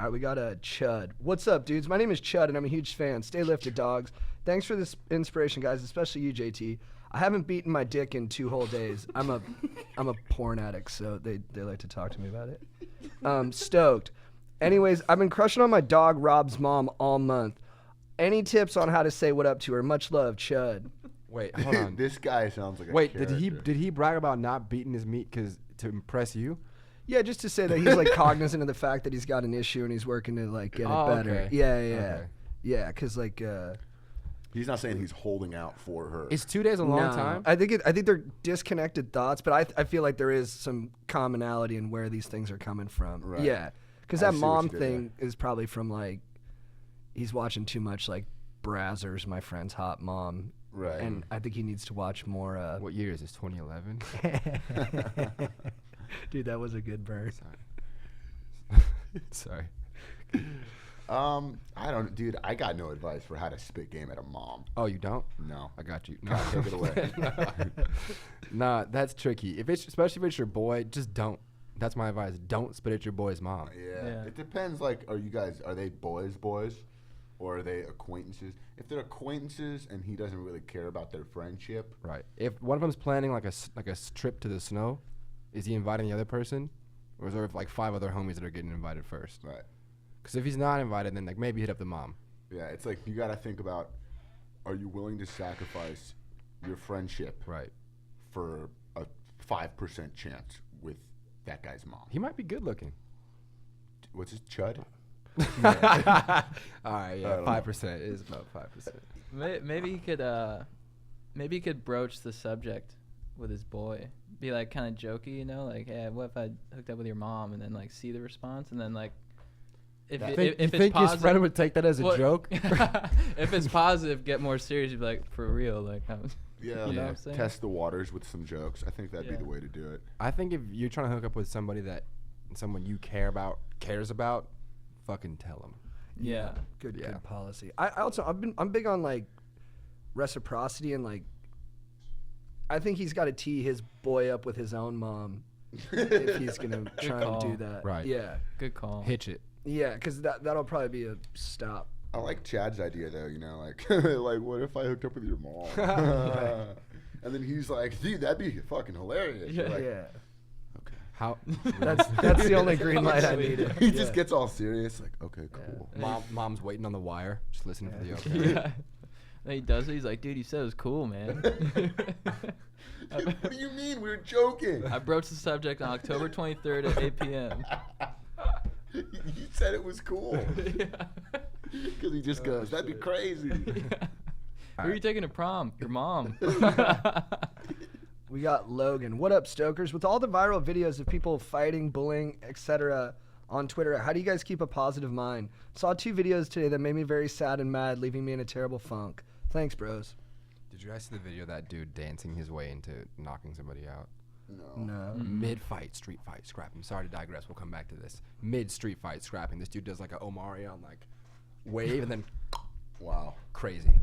All right, we got a Chud. What's up, dudes? My name is Chud, and I'm a huge fan. Stay lifted, dogs. Thanks for this inspiration, guys, especially you, JT. I haven't beaten my dick in 2 whole days. I'm a porn addict, so they like to talk to me about it. Stoked. Anyways, I've been crushing on my dog Rob's mom all month. Any tips on how to say what up to her? Much love, Chud. Wait, hold on. This guy sounds like a Wait, character. did he brag about not beating his meat to impress you? Yeah, just to say that he's like cognizant of the fact that he's got an issue and he's working to like get it better. Okay. Yeah. Okay. Yeah, because like He's not saying he's holding out for her. Is 2 days a long no. time? I think they're disconnected thoughts, but I feel like there is some commonality in where these things are coming from. Right. Yeah, because I that see what mom you did thing is probably from like he's watching too much like Brazzers, My Friend's Hot Mom. Right. And I think he needs to watch more. What year is this? 2011. Dude, that was a good burn. Sorry. I don't, dude. I got no advice for how to spit game at a mom. Oh, you don't? No. I got you. No, Take it away. Nah, that's tricky. Especially if it's your boy, just don't. That's my advice. Don't spit at your boy's mom. Yeah. It depends. Like, are they boys, or are they acquaintances? If they're acquaintances and he doesn't really care about their friendship, Right. If one of them's planning like a trip to the snow, is he inviting the other person, or is there like 5 other homies that are getting invited first? right? Because if he's not invited, then like maybe hit up the mom. Yeah, it's like you gotta think about: are you willing to sacrifice your friendship Right. for a 5% chance with that guy's mom? He might be good looking. What's his chud? All right. I Yeah. don't 5% is about 5%. Maybe he could broach the subject with his boy. Be like kind of jokey, you know, like, hey, what if I hooked up with your mom, and then like see the response, and then like if You it, think, if you it's think his positive, friend would take that as a well, joke? if it's positive, get more serious. You'd be like, for real, like, Yeah, you know what I'm saying? test the waters with some jokes. I think that'd be Yeah. the way to do it. I think if you're trying to hook up with somebody that someone you cares about, fucking tell them. Yeah. Good Yeah. policy. I'm big on like reciprocity, and like I think he's got to tee his boy up with his own mom if he's gonna try and do call. that. Right. Yeah. Good call. Hitch it. Yeah, because that'll probably be a stop. I like Chad's idea though. You know, like like what if I hooked up with your mom? And then he's like, dude, that'd be fucking hilarious. You're like, Yeah. okay. How? That's the only green light I needed. He just gets all serious. Like, okay, cool. Mom's waiting on the wire, just listening for the okay. Yeah. Then he does it. He's like, dude, you said it was cool, man. Dude, what do you mean? We were joking. I broached the subject on October 23rd at 8 p.m. You said it was cool. Yeah. Because he just goes, that'd be crazy. Who are you taking to prom? Your mom. We got Logan. What up, Stokers? With all the viral videos of people fighting, bullying, etc. on Twitter, how do you guys keep a positive mind? Saw 2 videos today that made me very sad and mad, leaving me in a terrible funk. Thanks, bros. Did you guys see the video of that dude dancing his way into knocking somebody out? No. Mid-fight, street fight, scrapping. Sorry to digress. We'll come back to this. Mid-street fight, scrapping. This dude does like a Omari on like wave and then Wow. crazy.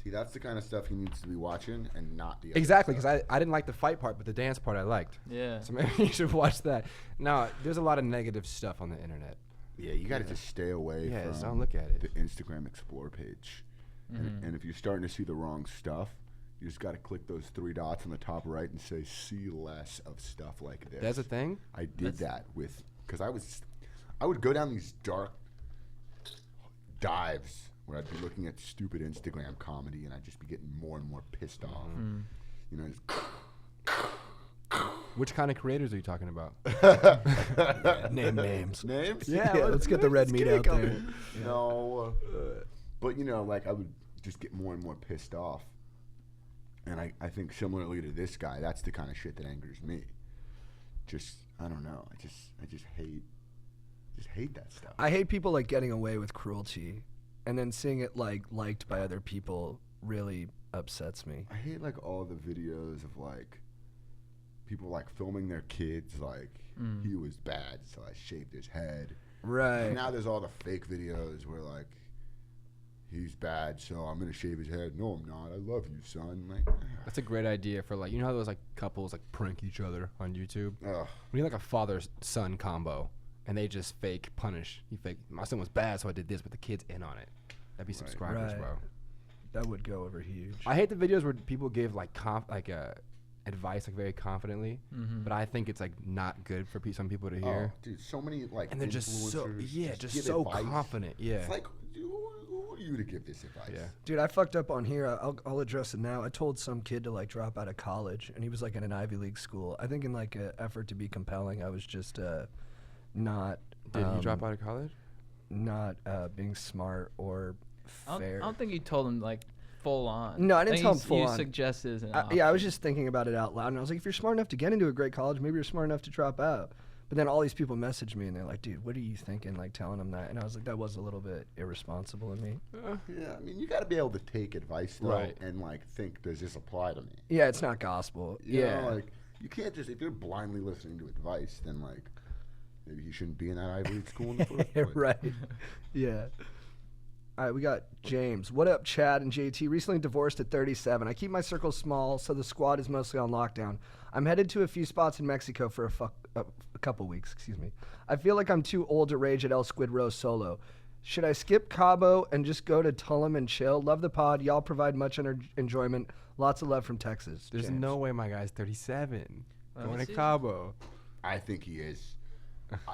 See, that's the kind of stuff he needs to be watching and not the other Exactly, stuff. because I didn't like the fight part, but the dance part I liked. Yeah. So maybe you should watch that. No, there's a lot of negative stuff on the internet. Yeah, you got to just stay away Yeah, from just don't look at it. the Instagram Explore page. And if you're starting to see the wrong stuff, you just got to click those 3 dots on the top right and say, see less of stuff like this. That's a thing? I did that with, because I would go down these dark dives where I'd be looking at stupid Instagram comedy and I'd just be getting more and more pissed off. You know, just Which kind of creators are you talking about? Name names. names? Yeah, let's get the red meat out there. No. But, you know, like I would just get more and more pissed off. And I think similarly to this guy, that's the kind of shit that angers me. Just, I don't know. I just hate that stuff. I hate people like getting away with cruelty, and then seeing it like liked by other people really upsets me. I hate like all the videos of like people like filming their kids like he was bad, so I shaved his head. Right. And now there's all the fake videos where like he's bad, so I'm gonna shave his head. No, I'm not. I love you, son. Like, That's a great idea for like, you know how those like couples like prank each other on YouTube? ugh. We need like a father-son combo. and they just fake punish. You fake, my son was bad, so I did this, but the kid's in on it. That'd be subscribers, Right. bro. That would go over huge. I hate the videos where people give like advice like very confidently, but I think it's like not good for some people to hear. Oh, dude, so many like And they're just so influencers just give so advice. confident. Yeah. It's like, dude, who are you to give this advice? Yeah. Dude, I fucked up on here. I'll address it now. I told some kid to like drop out of college, and he was like in an Ivy League school. I think in like an effort to be compelling, I was just not. Did he drop out of college? Not being smart or fair. I don't think you told him like full on. No, I didn't think tell you him full you on. suggested as an Yeah, I was option. just thinking about it out loud, and I was like, if you're smart enough to get into a great college, maybe you're smart enough to drop out. But then all these people messaged me, and they're like, dude, what are you thinking, like telling them that? And I was like, that was a little bit irresponsible of me. Yeah, I mean, you got to be able to take advice though, Right. and like think, does this apply to me? Yeah, it's not gospel. You Yeah. know, like you can't just if you're blindly listening to advice, then like maybe you shouldn't be in that Ivy League school in the first place. Right. Yeah. All right, we got James. What up, Chad and JT? Recently divorced at 37. I keep my circle small, so the squad is mostly on lockdown. I'm headed to a few spots in Mexico for a couple weeks. Excuse me. I feel like I'm too old to rage at El Squid Row solo. Should I skip Cabo and just go to Tulum and chill? Love the pod. Y'all provide much enjoyment. Lots of love from Texas. There's James. no way my guy's 37 Let going me to see. Cabo. I think he is.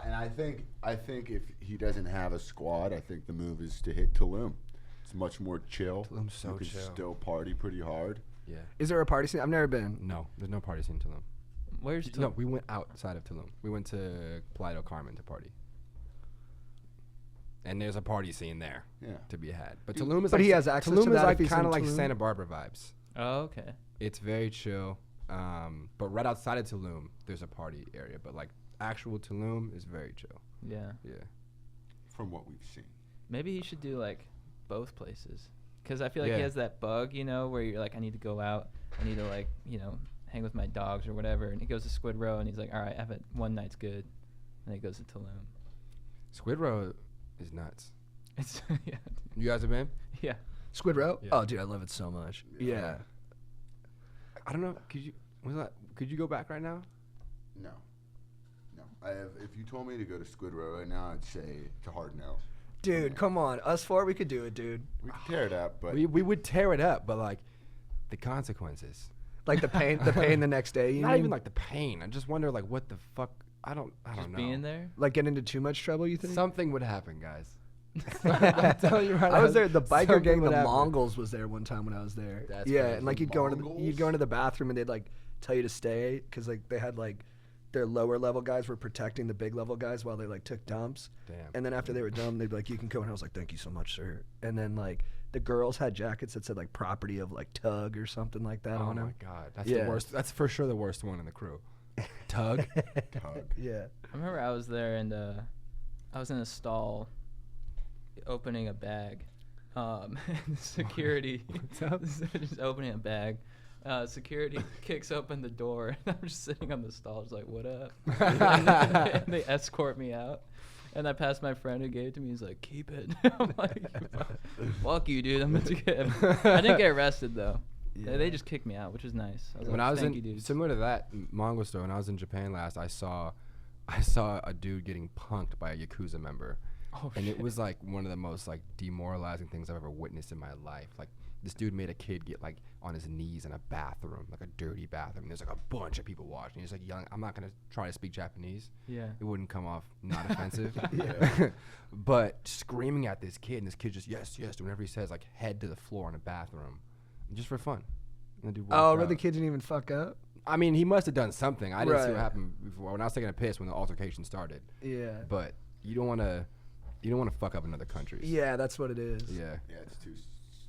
And I think if he doesn't have a squad, I think the move is to hit Tulum. It's much more chill. Tulum's so you can chill. still party pretty hard. Yeah. Is there a party scene? I've never been. No, there's no party scene in Tulum. Where's No, we went outside of Tulum. We went to Playa del Carmen to party. And there's a party scene there Yeah. to be had. But Tulum is But like he has access Tulum to is that like if he's kind in of like Tulum? Santa Barbara vibes. Oh, okay. It's very chill. But right outside of Tulum, there's a party area. But like actual Tulum is very chill. Yeah. Yeah. From what we've seen. Maybe he should do like both places. Because I feel like Yeah. he has that bug, you know, where you're like, I need to go out. I need to like, you know, hang with my dogs or whatever. And he goes to Squid Row and he's like, all right, I've had one night's good. And then he goes to Tulum. Squid Row is nuts. It's yeah. You guys have been? Yeah. Squid Row? Yeah. Oh, dude, I love it so much. Yeah. I don't know. Could you go back right now? No. If you told me to go to Squid Row right now, I'd say it's a hard no. Dude, come on. Us four, we could do it, dude. We could tear it up, but We would tear it up, but like the consequences. Like the pain the next day. You Not mean? even like the pain. I just wonder like what the fuck. I don't Just know. being there. Like get into too much trouble, you think? Something would happen, guys. I'm telling you right I now, was there. The biker something gang, would the happen. Mongols, was there one time when I was there. That's yeah, crazy. and like you'd Mongols? go into the bathroom and they'd like tell you to stay because like they had like their lower level guys were protecting the big level guys while they like took dumps. Damn. And then after they were done, they'd be like, "You can go." And I was like, "Thank you so much, sir." And then like the girls had jackets that said like "property of like Tug" or something like that Oh on my them. god, that's Yeah. the worst. That's for sure the worst one in the crew. Tug. Tug. Yeah. I remember I was there and I was in a stall opening a bag. And security just opening a bag. Security kicks open the door and I'm just sitting on the stall just like, what up? And they escort me out. And I passed my friend who gave it to me. He's like, keep it. I'm like, fuck you, dude. I'm going to get I didn't get arrested though. They just kicked me out, which was nice. I was When like, I was thank in you, dudes. similar to that Mongol store, when I was in Japan last, I saw a dude getting punked by a Yakuza member. Oh, And shit. it was like one of the most like demoralizing things I've ever witnessed in my life. Like this dude made a kid get like on his knees in a bathroom, like a dirty bathroom. There's like a bunch of people watching. He's like young. I'm not gonna try to speak Japanese. Yeah. It wouldn't come off not offensive. Yeah. But screaming at this kid, and this kid just yes, whenever he says like head to the floor in a bathroom, just for fun. And the dude Oh, walked where the out. kid didn't even fuck up. I mean, he must have done something. I didn't see Right. what happened before when I was taking a piss when the altercation started. Yeah. But you don't want to fuck up another country. Yeah, that's what it is. Yeah. Yeah, it's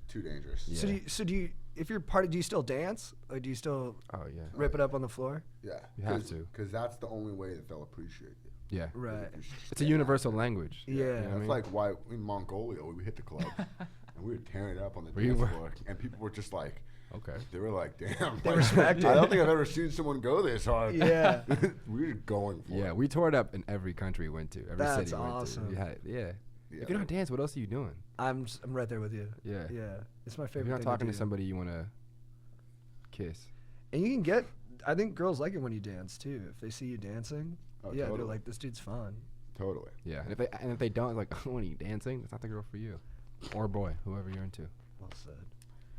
too dangerous. Yeah. So do you if you're party, do you still dance? Or do you still Oh yeah. rip it up on the floor? Yeah. You have to. Because that's the only way that they'll appreciate you. Yeah. Right. It's a universal language. Yeah. You know what I That's mean? like why in Mongolia we hit the club and we were tearing it up on the We dance were. floor, and people were just like, Okay. they were like, damn, They like, respect I it. don't think I've ever seen someone go this hard. Yeah. we were going for Yeah, it. we tore it up in every country we went to. Every That's city we went awesome. to. We had, yeah. Yeah. If you don't dance, what else are you doing? I'm right there with you. Yeah. Yeah. It's my If favorite you're not thing talking to to do. somebody you want to kiss. And you can get I think girls like it when you dance too. If they see you dancing. Oh, yeah, totally. they're like, this dude's fun. Totally. Yeah, and if they don't, like, when are you dancing? It's not the girl for you, or boy, whoever you're into. Well said.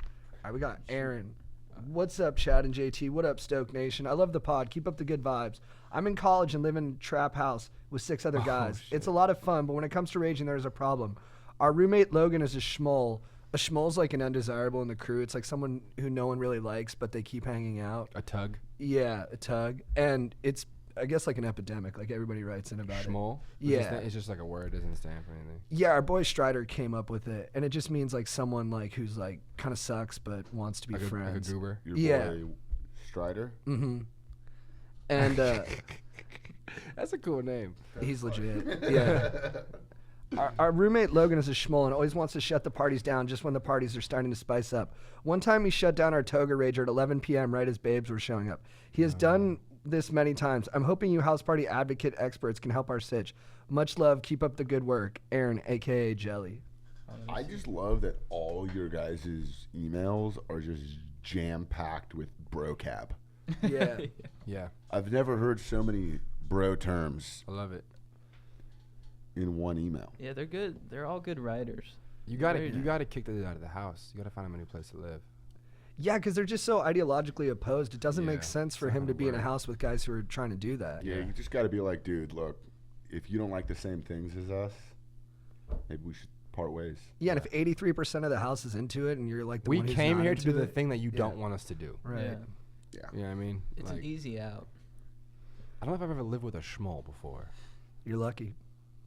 All right, we got Aaron. What's up, Chad and JT? What up, Stoke Nation? I love the pod. Keep up the good vibes. I'm in college and live in a trap house with 6 other guys. It's a lot of fun, but when it comes to raging, there's a problem. Our roommate Logan is a schmoll. A schmoll's like an undesirable in the crew. It's like someone who no one really likes, but they keep hanging out. A tug. Yeah, a tug. And it's, I guess, like an epidemic. Like everybody writes in about Schmoll? it. Yeah. It's just like a word. It doesn't stand for anything. Yeah, our boy Strider came up with it, and it just means like someone like who's like kind of sucks but wants to be Like a friends. goober. Your Yeah. boy Strider. Mm-hmm. And That's a cool name. he's legit. Yeah. Our roommate Logan is a schmoll and always wants to shut the parties down just when the parties are starting to spice up. One time he shut down our toga rager at 11 p.m. right as babes were showing up. He has done this many times. I'm hoping you house party advocate experts can help our sitch. Much love. Keep up the good work. Aaron, a.k.a. Jelly. I just love that all your guys' emails are just jam-packed with bro cap. Yeah. Yeah, I've never heard so many bro terms I love it. in one email. Yeah, they're good. They're all good writers. You gotta Very kick them out of the house. You gotta find them a new place to live. Yeah, because they're just so ideologically opposed. It doesn't make Yeah, sense for it's not him to gonna be in a work. house with guys who are trying to do that. Yeah, you just got to be like, dude, look, if you don't like the same things as us, maybe we should part ways. Yeah, and if 83% of the house is into it and you're like the We one who's came not here to do into the it, thing that you yeah. don't want us to do. Right. Yeah. Yeah. You know what I mean? It's Like, an easy out. I don't know if I've ever lived with a schmoll before. You're lucky.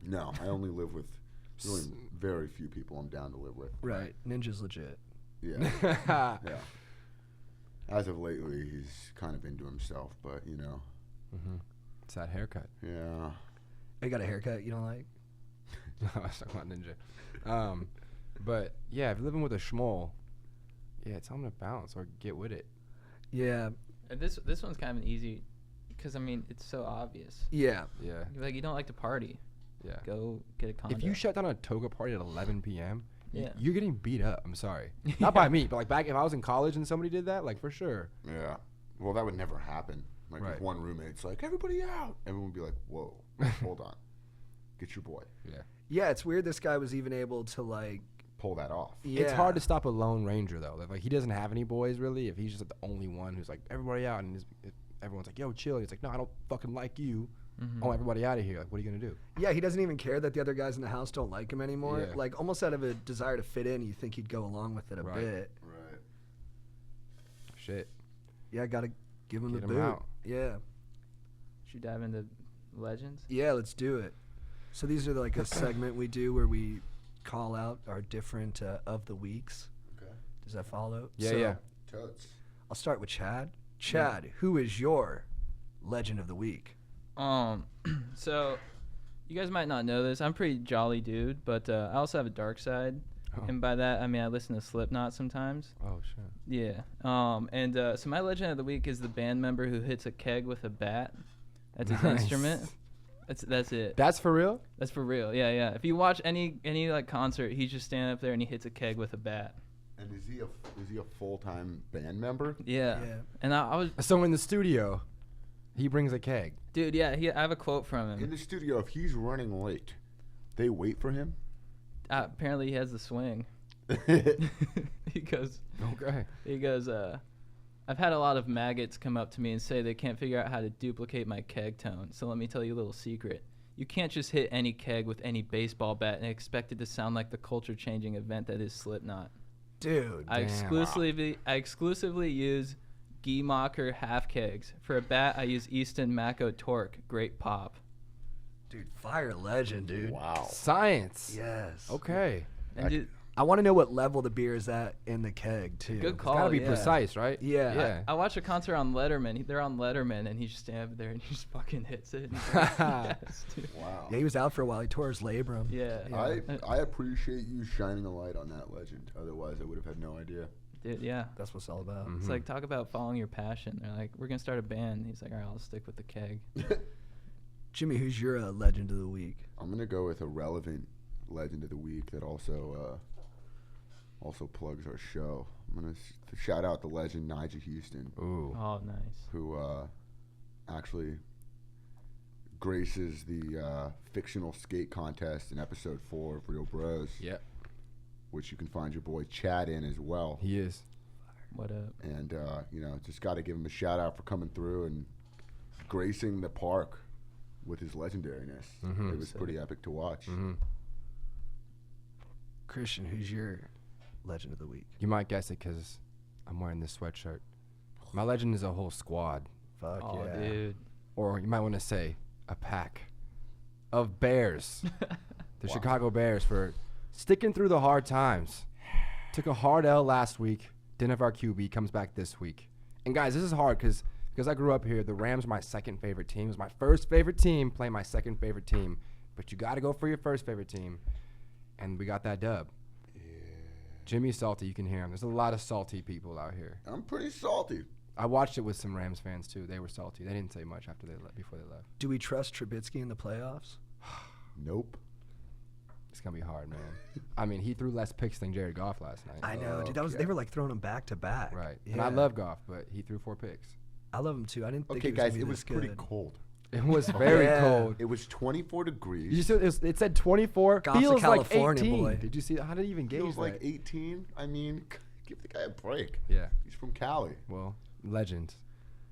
No, I only live with really very few people I'm down to live with. Right. Ninja's legit. Yeah. Yeah. Yeah. As of lately, he's kind of into himself, but, you know, It's that haircut. yeah. I got a haircut you don't like? No, I was talking about Ninja. But yeah, if you're living with a schmoll, yeah, tell him to bounce or get with it. Yeah. And this one's kind of an easy, because I mean it's so obvious. Yeah. Yeah, Like you don't like to party, yeah. go get a condo. If you shut down a toga party at 11 p.m., Yeah. you're getting beat up. I'm sorry, not by me, but like back if I was in college and somebody did that, like for sure. Yeah. Well, that would never happen. Like, Right. if one roommate's like, everybody out, everyone would be like, whoa, hold on. Get your boy. Yeah, Yeah, it's weird this guy was even able to like Pull that off. yeah. it's hard to stop a lone ranger though. Like he doesn't have any boys really. If he's just like, the only one who's like everybody out, and everyone's like, yo, chill. He's like, no, I don't fucking like you. I want everybody out of here. Like, what are you gonna do? Yeah, he doesn't even care that the other guys in the house don't like him anymore. Yeah. Like almost out of a desire to fit in, you think he'd go along with it a Right. bit. Right. Shit. Yeah, gotta give him Get the him boot. out. Yeah. Should we dive into legends? Yeah, let's do it. So these are like a segment we do where we call out our different of the weeks. Okay. Does that follow? Yeah, So, yeah. Totes. I'll start with Chad. Chad, who is your legend of the week? So you guys might not know this. I'm a pretty jolly dude, but I also have a dark side, Oh. and by that I mean I listen to Slipknot sometimes. Oh shit. Yeah. So my legend of the week is the band member who hits a keg with a bat. That's his Nice. instrument. That's it. That's for real? That's for real. Yeah, yeah. If you watch any like concert, he's just standing up there and he hits a keg with a bat. And is he a full-time band member? Yeah. Yeah. And I was, So in the studio, he brings a keg. dude. Yeah. I have a quote from In him. the studio, if he's running late, they wait for him? Apparently he has the swing. He goes. Okay. He goes. I've had a lot of maggots come up to me and say they can't figure out how to duplicate my keg tone. So let me tell you a little secret. You can't just hit any keg with any baseball bat and expect it to sound like the culture-changing event that is Slipknot. Dude. I Damn. exclusively use Giemacher half kegs. For a bat, I use Easton Mako Torque. Great pop. Dude, fire legend, dude. Wow. Science. Yes. Okay. And dude, I want to know what level the beer is at in the keg, too. good It's call. gotta be yeah. precise, right? Yeah. Yeah. I watched a concert on Letterman. They're on Letterman, and he's just standing there and he just fucking hits it. And he's like, yes, dude. Wow. Yeah, he was out for a while. He tore his labrum. Yeah. I appreciate you shining a light on that legend. Otherwise, I would have had no idea. Dude, yeah. That's what it's all about. It's like, talk about following your passion. They're like, we're going to start a band. He's like, all right, I'll stick with the keg. Jimmy, who's your legend of the week? I'm gonna go with a relevant legend of the week that also plugs our show. I'm gonna shout out the legend Nigel Houston, Ooh. Oh, nice. who actually graces the fictional skate contest in episode 4 of Real Bros. Yep. Which you can find your boy Chad in as well. He is. What up? And, just got to give him a shout out for coming through and gracing the park with his legendariness. It was pretty epic to watch. Christian, who's your legend of the week? You might guess it because I'm wearing this sweatshirt. My legend is a whole squad. Fuck Oh, yeah. dude. Or you might want to say a pack of Bears. The Chicago Bears for sticking through the hard times. Took a hard L last week. Didn't have our QB. Comes back this week. And guys, this is hard because I grew up here. The Rams are my second favorite team. It was my first favorite team playing my second favorite team. But you got to go for your first favorite team. And we got that dub. Yeah. Jimmy's salty. You can hear him. There's a lot of salty people out here. I'm pretty salty. I watched it with some Rams fans too. They were salty. They didn't say much before they left. Do we trust Trubisky in the playoffs? Nope. It's gonna be hard, man. I mean, he threw less picks than Jared Goff last night. I know, dude. They were like throwing him back to back. Right. Yeah. And I love Goff, but he threw 4 picks. I love him too. I didn't think Okay, he was guys, gonna be it was this pretty good. cold. It was very Yeah. cold. It was 24 degrees. You said it said 24. Goff's a Feels like California 18. boy. Did you see? How did he even gauge It was like that? 18. I mean, give the guy a break. Yeah. He's from Cali. Well, legend.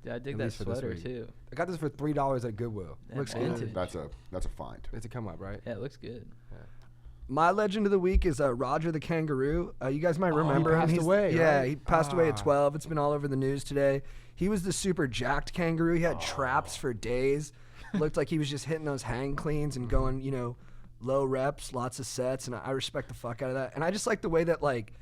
Yeah, I dig At that least for this sweater week. too. I got this for $3 at Goodwill. Yeah, Looks vintage. good. That's a find. It's a come up, right? Yeah, it looks good. My legend of the week is Roger the Kangaroo. You guys might remember him. passed He's- away, Yeah, right? he passed away at 12. It's been all over the news today. He was the super jacked kangaroo. He had traps for days. Looked like he was just hitting those hang cleans and going, low reps, lots of sets. And I respect the fuck out of that. And I just like the way that, like,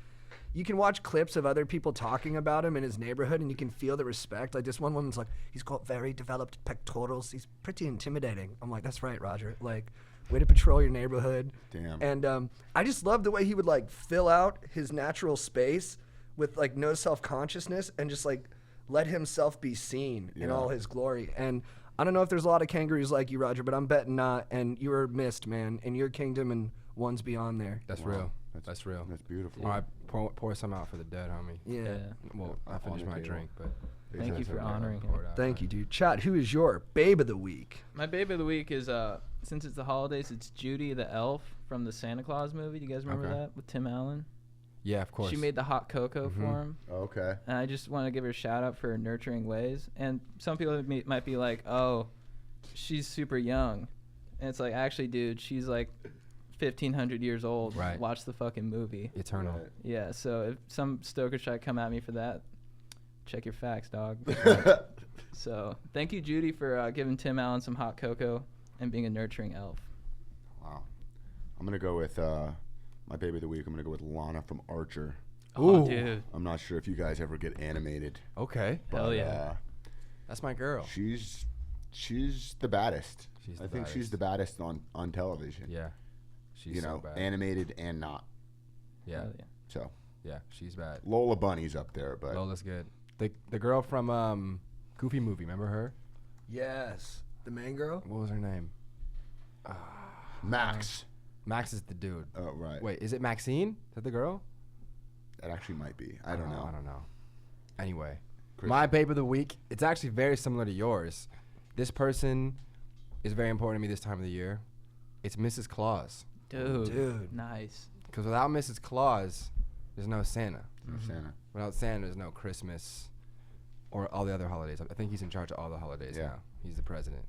you can watch clips of other people talking about him in his neighborhood and you can feel the respect. Like, this one woman's like, he's got very developed pectorals. He's pretty intimidating. I'm like, that's right, Roger. Like, way to patrol your neighborhood. Damn. And I just love the way he would, like, fill out his natural space with, like, no self-consciousness and just, like, let himself be seen in Yeah. all his glory. And I don't know if there's a lot of kangaroos like you, Roger, but I'm betting not. And you were missed, man, in your kingdom and ones beyond there. That's Wow. real. That's real. That's beautiful. All right, pour some out for the dead, homie. Yeah. Yeah. Well, I On finished the my table. drink, but Thank you for honoring him. pour it out. Thank you, dude. Chad, who is your babe of the week? My baby of the week is since it's the holidays, it's Judy the elf from the Santa Claus movie. Do you guys remember Okay. that with Tim Allen? Yeah, of course. She made the hot cocoa for him. Okay. And I just want to give her a shout out for her nurturing ways. And some people might be like, oh, she's super young. And it's like, actually, dude, she's like 1,500 years old. Right. Watch the fucking movie. Eternal. Right. Yeah, so if some stoker try to come at me for that, check your facts, dog. So thank you, Judy, for giving Tim Allen some hot cocoa and being a nurturing elf. Wow. I'm gonna go with my baby of the week. I'm gonna go with Lana from Archer. Oh, Ooh. dude. I'm not sure if you guys ever get animated. Okay. Hell but, yeah. That's my girl. She's the baddest. She's I the think she's baddest. the baddest on television. Yeah. She's You so know, bad. animated and not. Yeah. Hell yeah. So Yeah, she's bad. Lola Bunny's up there, but Lola's good. The girl from Goofy Movie, remember her? Yes. The main girl? What was her name? Max. Max is the dude. Oh right. Wait, is it Maxine? Is that the girl? That actually might be. I don't know. I don't know. Anyway, Chris- my babe of the week. It's actually very similar to yours. This person is very important to me this time of the year. It's Mrs. Claus. Dude. Nice. Because without Mrs. Claus, there's no Santa. Santa. Without Santa, there's no Christmas or all the other holidays. I think he's in charge of all the holidays Yeah. now. He's the president.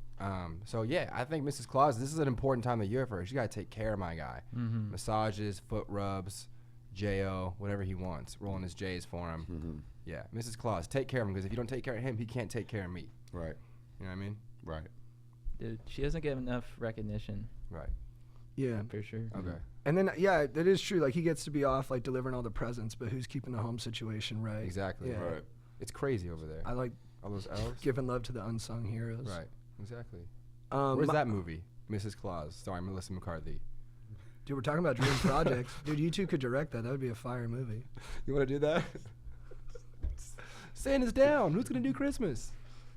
So yeah, I think Mrs. Claus, this is an important time of the year for her. She got to take care of my guy. Mm-hmm. Massages, foot rubs, J.O., whatever he wants. Rolling his J's for him. Mm-hmm. Yeah, Mrs. Claus, take care of him because if you don't take care of him, he can't take care of me. Right. You know what I mean? Right. Dude, she doesn't get enough recognition, Right. Yeah. for sure. Okay. And then, yeah, that is true. Like, he gets to be off, like, delivering all the presents, but who's keeping the home situation right? Exactly. Yeah. Right. It's crazy over there. I like All those elves. giving love to the unsung heroes. Right. Exactly. Where's Where's that movie? Mrs. Claus, starring Melissa McCarthy. Dude, we're talking about dream projects. Dude, you two could direct that. That would be a fire movie. You want to do that? Santa's down. Who's gonna do Christmas?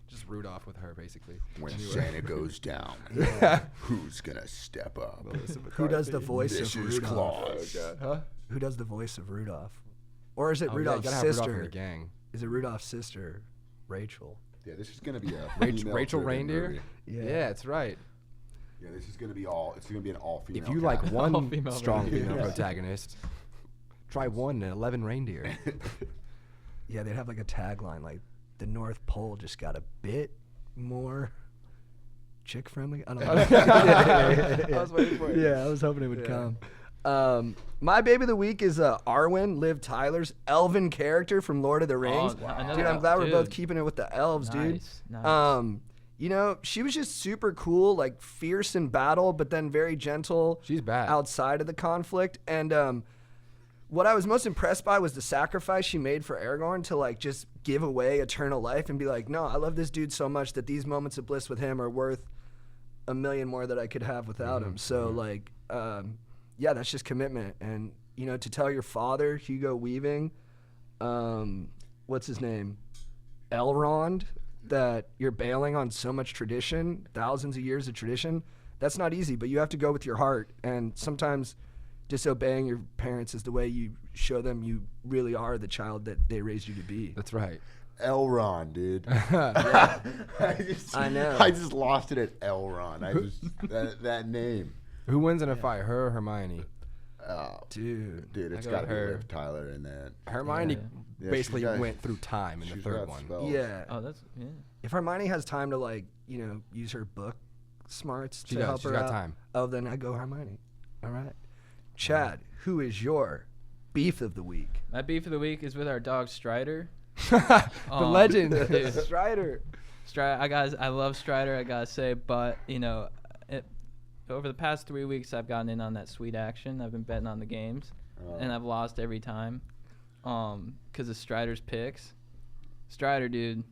Just Rudolph with her, basically. When Anyway. Santa goes down, who's gonna step up? Melissa Who does the McCarthy. voice This of is Rudolph? Claus. Huh? Who does the voice of Rudolph? Or is it Oh, yeah, you Rudolph's gotta have Rudolph in sister? the gang. Is it Rudolph's sister, Rachel? Yeah, this is gonna be a Rachel female-driven Reindeer? movie. Yeah, that's right. Yeah, this is gonna be all. It's gonna be an all-female. If you like cast. one All-female strong reindeer. female Yeah. protagonist, try 1 in 11 reindeer. Yeah, they'd have like a tagline like the North Pole just got a bit more chick friendly. I don't know. I was waiting for it. Yeah, I was hoping it would come. My baby of the week is Arwen, Liv Tyler's elven character from Lord of the Rings. Oh, I know Dude, that. I'm glad we're both Dude. keeping it with the elves, dude. Nice. You know, she was just super cool, like fierce in battle, but then very gentle. She's bad. Outside of the conflict. And what I was most impressed by was the sacrifice she made for Aragorn to like just give away eternal life and be like, no, I love this dude so much that these moments of bliss with him are worth a million more that I could have without him. So like, yeah, that's just commitment. And you know, to tell your father, Hugo Weaving, what's his name, Elrond, that you're bailing on so much tradition, thousands of years of tradition. That's not easy, but you have to go with your heart. And sometimes disobeying your parents is the way you show them you really are the child that they raised you to be. That's right. Elrond, dude. I know. I just lost it at Elrond. I just that name. Who wins in a fight, her or Hermione? Dude. It's I got go to be her. Liv Tyler in that. Hermione Yeah, basically she's got- went through time in the She's third got one. spells. Yeah. Oh, that's yeah. If Hermione has time to like, you know, use her book smarts She to does. help She's her got out, time. oh, then I go Hermione. All right. Chad, who is your beef of the week? My beef of the week is with our dog Strider. The legend. Dude. Strider. I love Strider, I gotta say, but you know, over the past 3 weeks, I've gotten in on that sweet action. I've been betting on the games, and I've lost every time, because of Strider's picks. Strider, dude.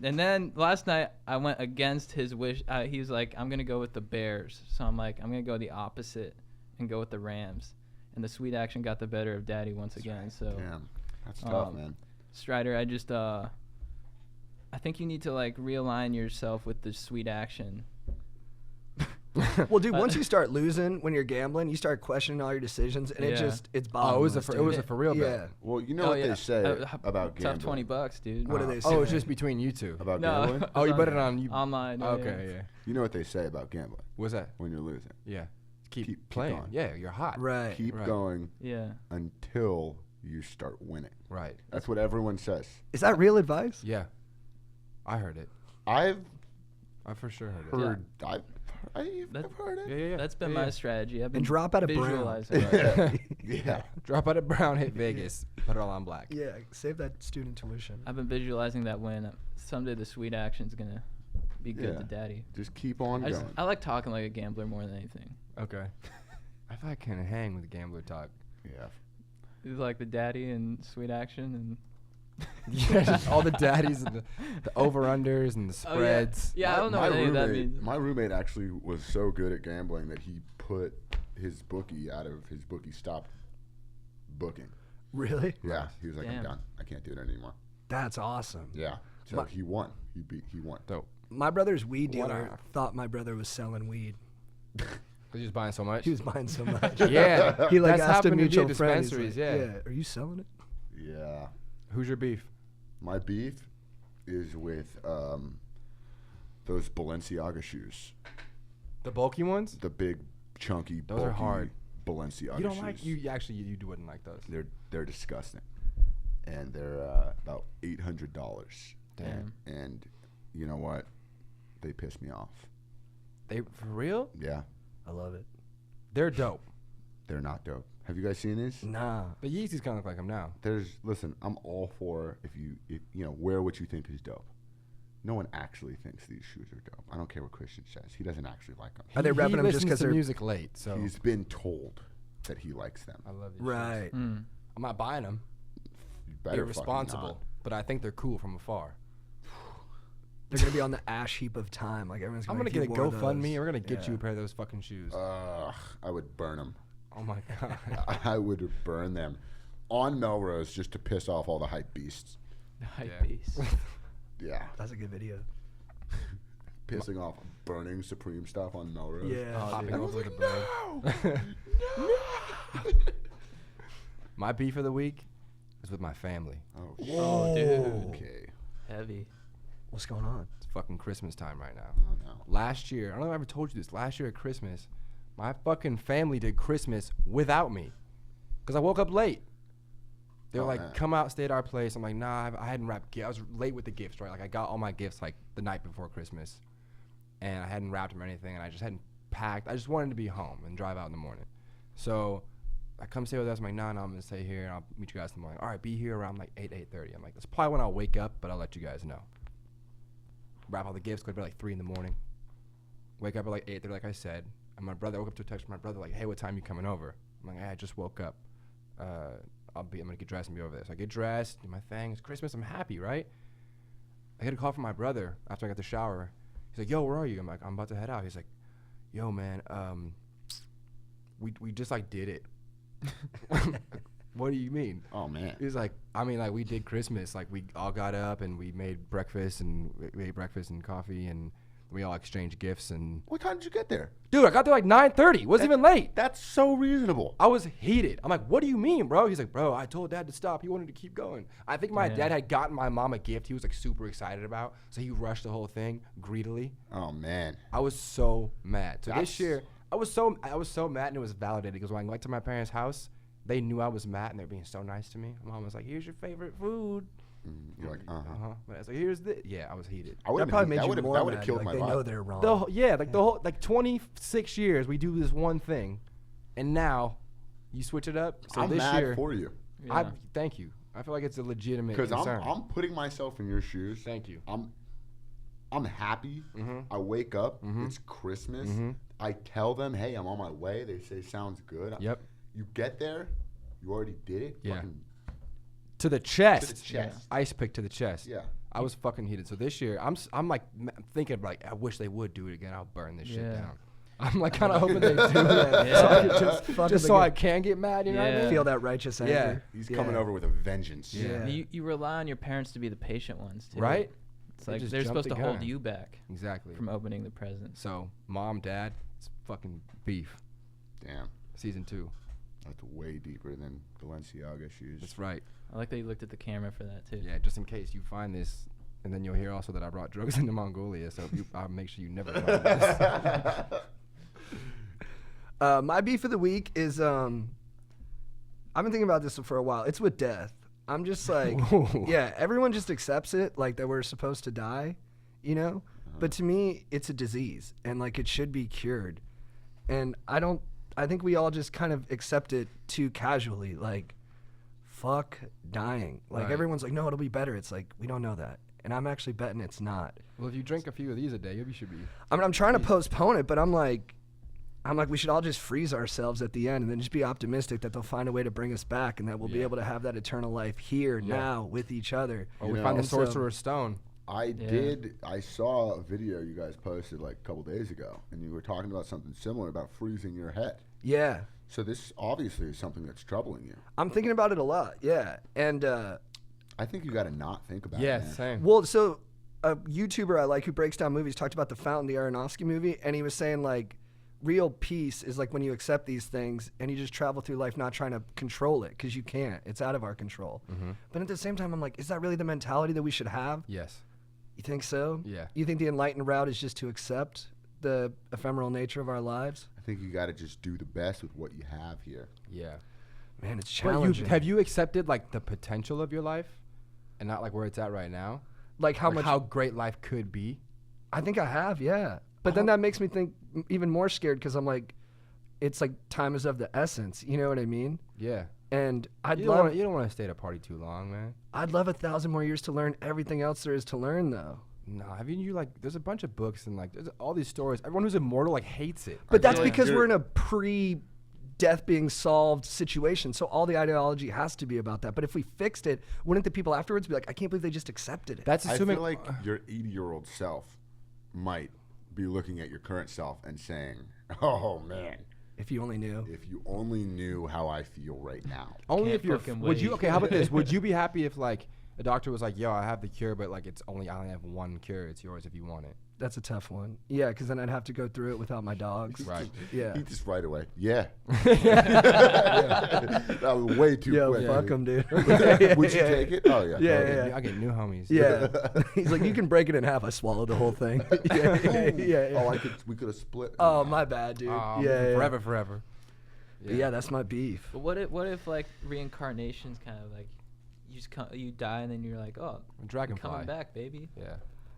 And then last night I went against his wish. He was like, "I'm gonna go with the Bears," so I'm like, "I'm gonna go the opposite and go with the Rams." And the sweet action got the better of Daddy once again. So Damn, that's tough, man. Strider, I think you need to like realign yourself with the sweet action. Well, dude, once you start losing when you're gambling, you start questioning all your decisions, and Yeah. it's Oh, bottomless. it was a for real yeah. bet. Well, you know what they say about tough gambling. $20, dude. What do they say? Oh, it's just between you two. About No. gambling? Oh, you bet it on you. Online. yeah. Okay, yeah. You know what they say about gambling What's that? when you're losing. Yeah. Keep Playing. going. Yeah, you're hot. Right. Keep Right. going Yeah. until you start winning. Right. That's what everyone says. Is that real advice? Yeah. I heard it. I've I for sure heard it. heard. I've That- heard it. Yeah, yeah, yeah. That's been Yeah, my yeah. strategy. I've been And drop out of brown. visualizing. it. Yeah. Drop out of Brown, hit Vegas, put it all on black. Yeah, save that student tuition. I've been visualizing that win. Someday the sweet action's gonna be good Yeah. to Daddy. Just keep on I, going. I like talking like a gambler more than anything. Okay. I feel I can hang with gambler talk. Yeah. It's like the Daddy and sweet action and. Yeah, just all the daddies and the over-unders and the Oh, yeah. spreads. Yeah, I don't know what any of that means. My roommate actually was so good at gambling that he put his bookie out of his bookie stopped booking. Really? Yeah. He was like, Damn. I'm done. I can't do it anymore. That's awesome. Yeah. So My- he won. He won. Dope. My brother's weed What dealer a- thought my brother was selling weed. Cause he was buying so much. He was buying so much. Yeah. He like That's asked a happened to mutual be at friend. He's dispensaries, like, yeah. Are you selling it? Yeah. Who's your beef? My beef is with those Balenciaga shoes. The bulky ones? The big, chunky, Those are bulky hard. Balenciaga You don't shoes. like you wouldn't like those. They're disgusting, and they're about $800. Damn. And you know what? They piss me off. They for real? Yeah, I love it. They're dope. they're not dope. Have you guys seen these? Nah. The Yeezys kind of look like them now. Listen, I'm all for if you wear what you think is dope. No one actually thinks these shoes are dope. I don't care what Christian says. He doesn't actually like them. Are they repping them just listens 'cause to they're- music late? So He's been told that he likes them. I love these. Right. Mm. I'm not buying them. You better They're fucking responsible, not. but I think they're cool from afar. They're gonna be on the ash heap of time. Like everyone's I'm gonna gonna be get a like, "If you wore GoFundMe. those." And we're gonna get Yeah. you a pair of those fucking shoes. Ugh, I would burn them. Oh my god. I would burn them on Melrose just to piss off all the hype beasts. Hype Yeah. beast. Yeah, That's a good video. pissing off burning Supreme stuff on Melrose. Yeah. Oh, Popping dude. over the bird. My beef of the week is with my family. Oh, Oh, dude. okay. Heavy. What's going on? It's fucking Christmas time right now. Oh, no. Last year, I don't know if I ever told you this. Last year at Christmas, my fucking family did Christmas without me because I woke up late. They were Oh, like, man. come out, stay at our place. I'm like, nah, I hadn't wrapped gifts. I was late with the gifts, right? Like, I got all my gifts like the night before Christmas, and I hadn't wrapped them or anything, and I just hadn't packed. I just wanted to be home and drive out in the morning. So I come stay with us. I'm like, nah, I'm going to stay here, and I'll meet you guys in the morning. All right, be here around like 8:30. I'm like, that's probably when I'll wake up, but I'll let you guys know. Wrap all the gifts, go to bed like 3 in the morning. Wake up at like 8:30, like I said. And my brother, I woke up to a text from my brother, like, hey, what time you coming over? I'm like, hey, I just woke up. I'm gonna get dressed and be over there. So I get dressed, do my thing. It's Christmas. I'm happy, right? I get a call from my brother after I got the shower. He's like, yo, where are you? I'm like, I'm about to head out. He's like, yo, man, we just like did it. What do you mean? Oh, man. He's like, I mean, like we did Christmas. Like we all got up and we made breakfast and we ate breakfast and coffee and we all exchanged gifts and. What time did you get there? Dude, I got there like 9:30. Wasn't even late. That's so reasonable. I was heated. I'm like, what do you mean, bro? He's like, bro, I told Dad to stop. He wanted to keep going. I think my dad had gotten my mom a gift he was like super excited about. So he rushed the whole thing greedily. Oh, man. I was so mad. So That's- this year, I was so mad and it was validated because when I went to my parents' house, they knew I was mad and they're being so nice to me. My mom was like, here's your favorite food. You're like, But I was like, here's the. Yeah, I was heated. I That probably made you more that would've mad. killed Like my they vibe. know they're wrong. The whole like 26 years we do this one thing, and now you switch it up. So I'm this mad year, for you I thank you. I feel like it's a legitimate because concern. I'm putting myself in your shoes. Thank you. I'm happy. I wake up. It's Christmas. I tell them, hey, I'm on my way. They say, sounds good. Yep. You get there. You already did it. Yeah. Fucking To the chest. To the chest. Ice pick to the chest. Yeah. I was fucking heated. So this year, I'm like thinking like, I wish they would do it again. I'll burn this shit Yeah. down. I'm like kind of hoping they do that. Yeah. So I can Fuck just it, so they I can get mad. You know what I Yeah. mean? feel that righteous anger. Yeah. He's Yeah. coming over with a vengeance. Yeah. You rely on your parents to be the patient ones too. Right? It's They like just they're jumped supposed the to hold gun. you back Exactly. from opening the presents. So mom, dad, it's fucking beef. Damn. Season 2. That's way deeper than Balenciaga shoes. That's right. I like that you looked at the camera for that too. Yeah, just in case you find this, and then you'll hear also that I brought drugs into Mongolia. So I'll make sure you never find this. My beef of the week is I've been thinking about this for a while. It's with death. I'm just like, Ooh. yeah, everyone just accepts it, like that we're supposed to die, you know? But to me, it's a disease, and like it should be cured. And I think we all just kind of accept it too casually, like, fuck dying. Like Right. everyone's like, no, it'll be better. It's like, we don't know that. And I'm actually betting it's not. Well, if you drink a few of these a day, you should be. I mean, I'm trying to postpone it, but I'm like, we should all just freeze ourselves at the end and then just be optimistic that they'll find a way to bring us back and that we'll be able to have that eternal life here, now, with each other. Or You we know, find the and so- Sorcerer's Stone. I saw a video you guys posted like a couple days ago, and you were talking about something similar about freezing your head. Yeah. So this obviously is something that's troubling you. I'm thinking about it a lot, yeah. And, I think you got to not think about Yeah, it. man. same. well, so a YouTuber I like who breaks down movies talked about The Fountain, the Aronofsky movie, and he was saying, like, real peace is like when you accept these things and you just travel through life not trying to control it because you can't. It's out of our control. But at the same time, I'm like, is that really the mentality that we should have? Yes. You think so? Yeah. You think the enlightened route is just to accept the ephemeral nature of our lives? I think you got to just do the best with what you have here. Yeah. Man, it's But challenging. have you accepted like the potential of your life, and not like where it's at right now? like how Like much? how great life could be. I think I have, yeah. But then that makes me think even more scared because I'm like, it's like time is of the essence. You know what I mean? Yeah. And I'd You love, don't want to stay at a party too long, man. I'd love 1,000 more years to learn everything else there is to learn, though. No, have you like? There's a bunch of books and like there's all these stories. Everyone who's immortal like hates it. But that's feel like because you're- we're in a pre-death being solved situation. So all the ideology has to be about that. But if we fixed it, wouldn't the people afterwards be like, I can't believe they just accepted it? That's I assuming feel like your 80-year-old self might be looking at your current self and saying, "Oh man, If you only knew. if you only knew how I feel right now." only Can't if you're. fucking Would you? wait. Okay, how about this? Would you be happy if like a doctor was like, "Yo, I have the cure, but like I only have one cure. It's yours if you want it." That's a tough one. Yeah, because then I'd have to go through it without my dogs. Right. Yeah. He just right away. Yeah. That was way too Yo, quick. fuck him, dude. Would you take it? Oh yeah. Yeah, Okay. yeah. I get new homies. Yeah. He's like, you can break it in half. I swallowed the whole thing. Yeah. Oh, we could have split. Oh, my bad, dude. Yeah. Forever. But yeah, that's my beef. But what if like reincarnation's kind of like you die and then you're like, oh, Dragonfly. I'm coming back, baby. Yeah.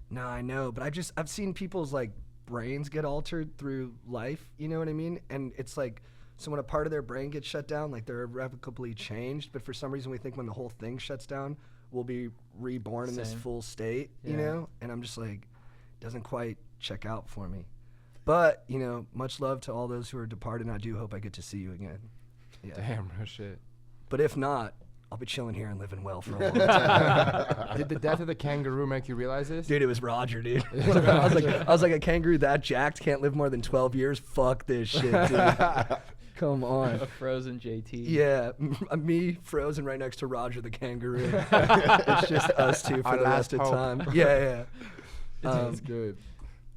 No, I know, but I've seen people's like brains get altered through life. You know what I mean? And it's like, so when a part of their brain gets shut down, like they're irrevocably changed. But for some reason, we think when the whole thing shuts down, we'll be reborn in this Same. full state. You Yeah. know? And I'm just like, doesn't quite check out for me. But you know, much love to all those who are departed. And I do hope I get to see you again. Yeah. Damn, real shit. But if not, I'll be chilling here and living well for a long time. Did the death of the kangaroo make you realize this? Dude, it was Roger, dude. I was like, a kangaroo that jacked can't live more than 12 years. Fuck this shit, dude. Come on. A frozen JT. Yeah, me frozen right next to Roger the kangaroo. It's just us two for Our the rest last of hope. time. Yeah. That's good.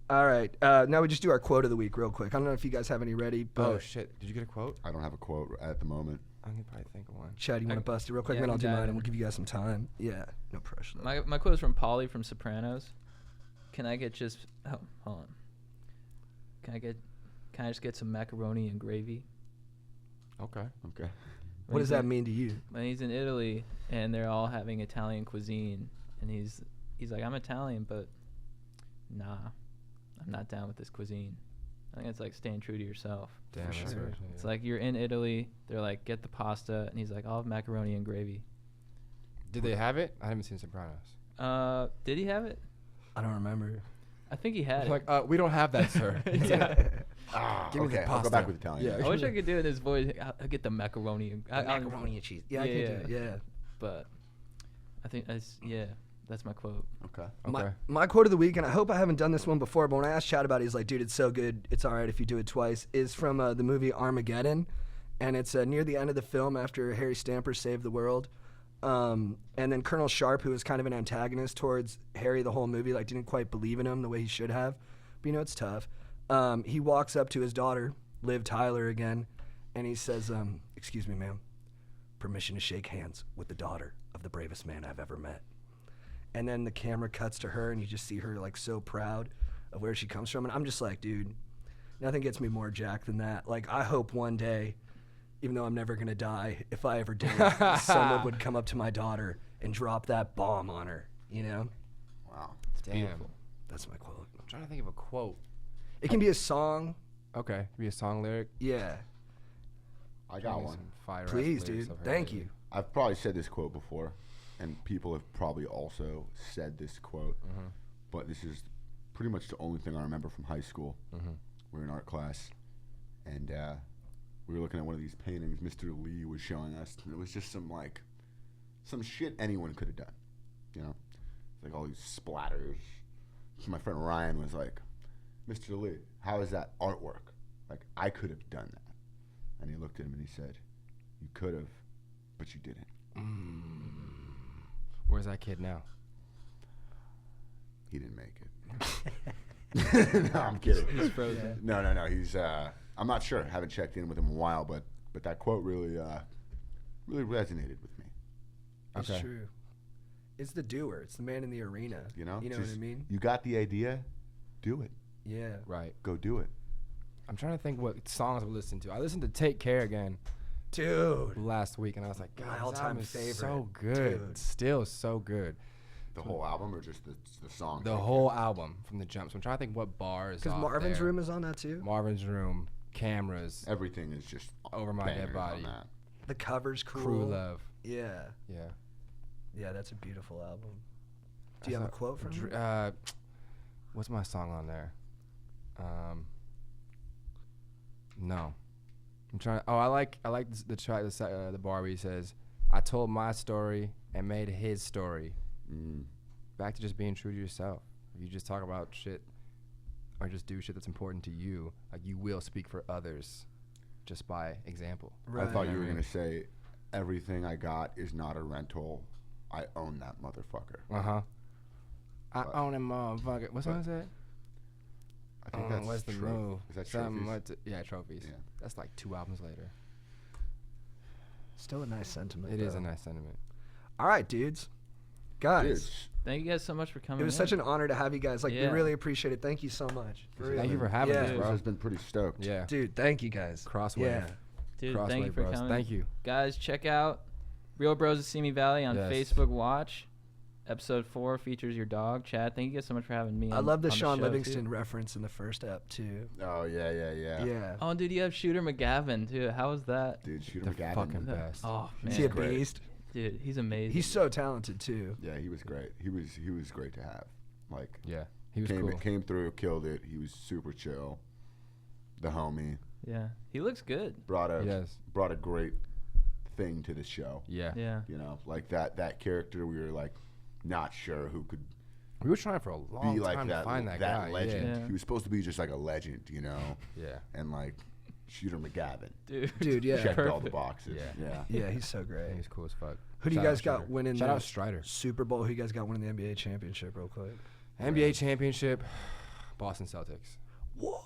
All right. Now we just do our quote of the week real quick. I don't know if you guys have any ready, but Oh shit! Did you get a quote? I don't have a quote at the moment. I'm gonna probably think of one. Chad, you want to bust it real quick, yeah, and then I'll do I can mine, dive and we'll in. give you guys some time. Yeah, no pressure. Though. My quote is from Polly from Sopranos. Can I get just hold on? Can I just get some macaroni and gravy? Okay. Okay. What does that mean to you? When he's in Italy and they're all having Italian cuisine, and he's like, I'm Italian, but nah, I'm not down with this cuisine. I think it's like staying true to yourself. Damn, For that's sure. right. It's like you're in Italy, they're like, get the pasta, and he's like, I'll have macaroni and gravy. Did they have it? I haven't seen Sopranos. Did he have it? I don't remember. I think he had it. Like, we don't have that, sir. Yeah. Ah, Give me the okay. I'll go pasta. back with Italian. Yeah. I wish I could do it in his voice. I'll get the macaroni. Macaroni and cheese. Yeah, I can do it. Yeah. But I think that's my quote. Okay. Okay. My quote of the week, and I hope I haven't done this one before, but when I asked Chad about it, he's like, dude, it's so good, it's all right if you do it twice, is from the movie Armageddon. And it's near the end of the film after Harry Stamper saved the world. And then Colonel Sharp, who was kind of an antagonist towards Harry the whole movie, like didn't quite believe in him the way he should have. But you know, it's tough. He walks up to his daughter, Liv Tyler again, and he says, excuse me, ma'am, permission to shake hands with the daughter of the bravest man I've ever met. And then the camera cuts to her, and you just see her like so proud of where she comes from. And I'm just like, dude, nothing gets me more jacked than that. Like, I hope one day, even though I'm never gonna die, if I ever did, someone would come up to my daughter and drop that bomb on her. You know, Wow. Damn. Beautiful. that's my quote. I'm trying to think of a quote. It can be a song. Okay. Could be a song lyric. Yeah, I Give got me one. some fire-ass please, lyrics dude. I've heard Thank lately. you. I've probably said this quote before, and people have probably also said this quote, but this is pretty much the only thing I remember from high school. We were in art class, and we were looking at one of these paintings Mr. Lee was showing us, and it was just some shit anyone could have done, you know? Like all these splatters. So my friend Ryan was like, Mr. Lee, how is that artwork? Like, I could have done that. And he looked at him and he said, you could have, but you didn't. Where's that kid now? He didn't make it. No, I'm kidding. He's frozen. No. He's I'm not sure. Haven't checked in with him in a while, but that quote really resonated with me. It's Okay. true. It's the doer. It's the man in the arena. You know? You know what I Just- mean? You got the idea, do it. Yeah. Right. Go do it. I'm trying to think what songs I listened to. I listened to Take Care again Dude. last week, and I was like, God, My this all-time album is favorite. so good. Dude. Still so good. The whole album or just the song? The whole album from the jump. So I'm trying to think what bars. Because off Marvin's there. Room is on that too. Marvin's Room, Cameras, Everything is just Over My Dead bangers Body. on that. The cover's cool. Crew Love. Yeah. Yeah. Yeah, that's a beautiful album. Do you have a quote from him? What's my song on there? No. I'm trying. Oh, I like the track, the bar where he says, "I told my story and made his story." Mm. Back to just being true to yourself. If you just talk about shit or just do shit that's important to you, like you will speak for others, just by example. I thought you were Right. gonna say, everything I got is not a rental. I own that motherfucker. I own him, motherfucker. What song is that? I think that's what's the tro- move? Is that Something trophies? yeah, trophies. Yeah. That's like 2 albums later. Still a nice sentiment. It is though. a nice sentiment. All right, dudes. Guys, Dudes, Thank you guys so much for coming. it was such an honor to have you guys. Like, Yeah. we really appreciate it. Thank you so much. For Thank you real. for having Yeah. us, this bro. has been pretty stoked. Yeah. Dude, thank you guys. Crosswave. Yeah. Dude, Crosswave thank you for bros. coming. Thank you. Guys, check out Real Bros of Simi Valley on Yes. Facebook Watch. Episode 4 features your dog, Chad. Thank you guys so much for having me. I on- love the on Sean show, Livingston too. reference in the first ep, too. Oh yeah. Yeah. Oh, dude, you have Shooter McGavin too. How was that? Dude, Shooter The McGavin. fucking best. Oh Is man, he a great. beast? dude, he's amazing. He's so talented, too. Yeah, he was great. He was great to have. Like Yeah. He was came cool. came through, killed it. He was super chill. The homie yeah, he looks good. brought a Yes. brought a great thing to the show. Yeah. Yeah, You know, like that character. We were like not sure who could We were trying for a long be like time that to find that guy. legend. Yeah. He was supposed to be just like a legend, you know, Yeah. and like Shooter McGavin dude. Dude, yeah. checked all the Perfect. boxes. Yeah. Yeah, he's so Yeah. great. He's cool as fuck. Who do you Shout out guys got Strider. winning Shout the out Strider. Super Bowl? Who you guys got winning the NBA championship, real quick? NBA championship, Boston Celtics. Whoa.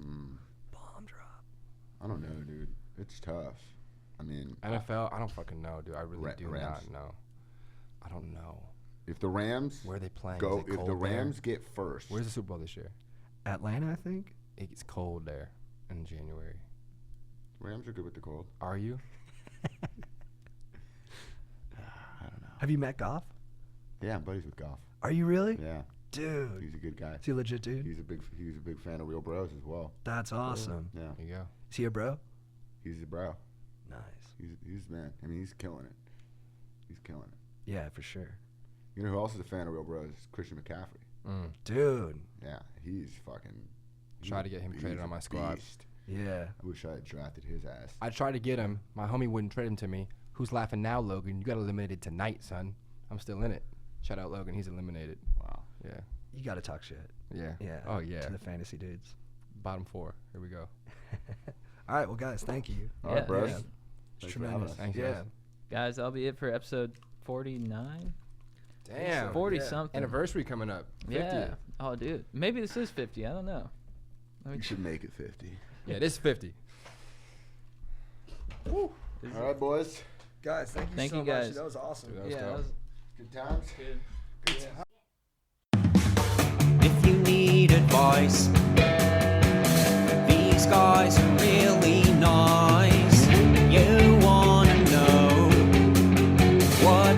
Mm, Bomb drop. I don't know, dude. It's tough. I mean, NFL, I don't fucking know, dude. I really do Rams. not know. I don't know. if the Rams Where are they playing? go, Is it if cold the there? Rams get first, Where's the Super Bowl this year? Atlanta, I think. It's cold there in January. Rams are good with the cold. Are you? I don't know. Have you met Goff? Yeah, I'm buddies with Goff. Are you really? Yeah, Dude. he's a good guy. Is he a legit dude? He's a big fan of Real Bros as well. That's awesome. Yeah, There you go. Is he a bro? he's a bro. Nice. He's man. I mean, he's killing it. He's killing it. Yeah, for sure. You know who else is a fan of Real Bros? Christian McCaffrey. Mm. Dude. Yeah, he's fucking. Try to get him traded he's on a my squad. beast. Yeah. I wish I had drafted his ass. I tried to get him. My homie wouldn't trade him to me. Who's laughing now, Logan? You got eliminated tonight, son. I'm still in it. Shout out Logan. He's eliminated. Wow. Yeah. You got to talk shit. Yeah. Yeah. Oh, yeah. To the fantasy dudes. Bottom 4. Here we go. All right, well, guys, thank you. All right, Yeah, bros. yeah. It's Thanks for having tremendous. us. Thanks, yeah. guys. Guys, that'll be it for episode 49. Damn. 40 yeah. something. Anniversary coming up. 50th. Yeah. Oh, dude. Maybe this is 50. I don't know. Let me You should make it 50. Yeah, this is 50. All right, boys. Guys, thank you Thank so you, much. guys. That was awesome. Dude, that was yeah, dope. that was Good times. good. If you need advice, these guys are really nice. You wanna know what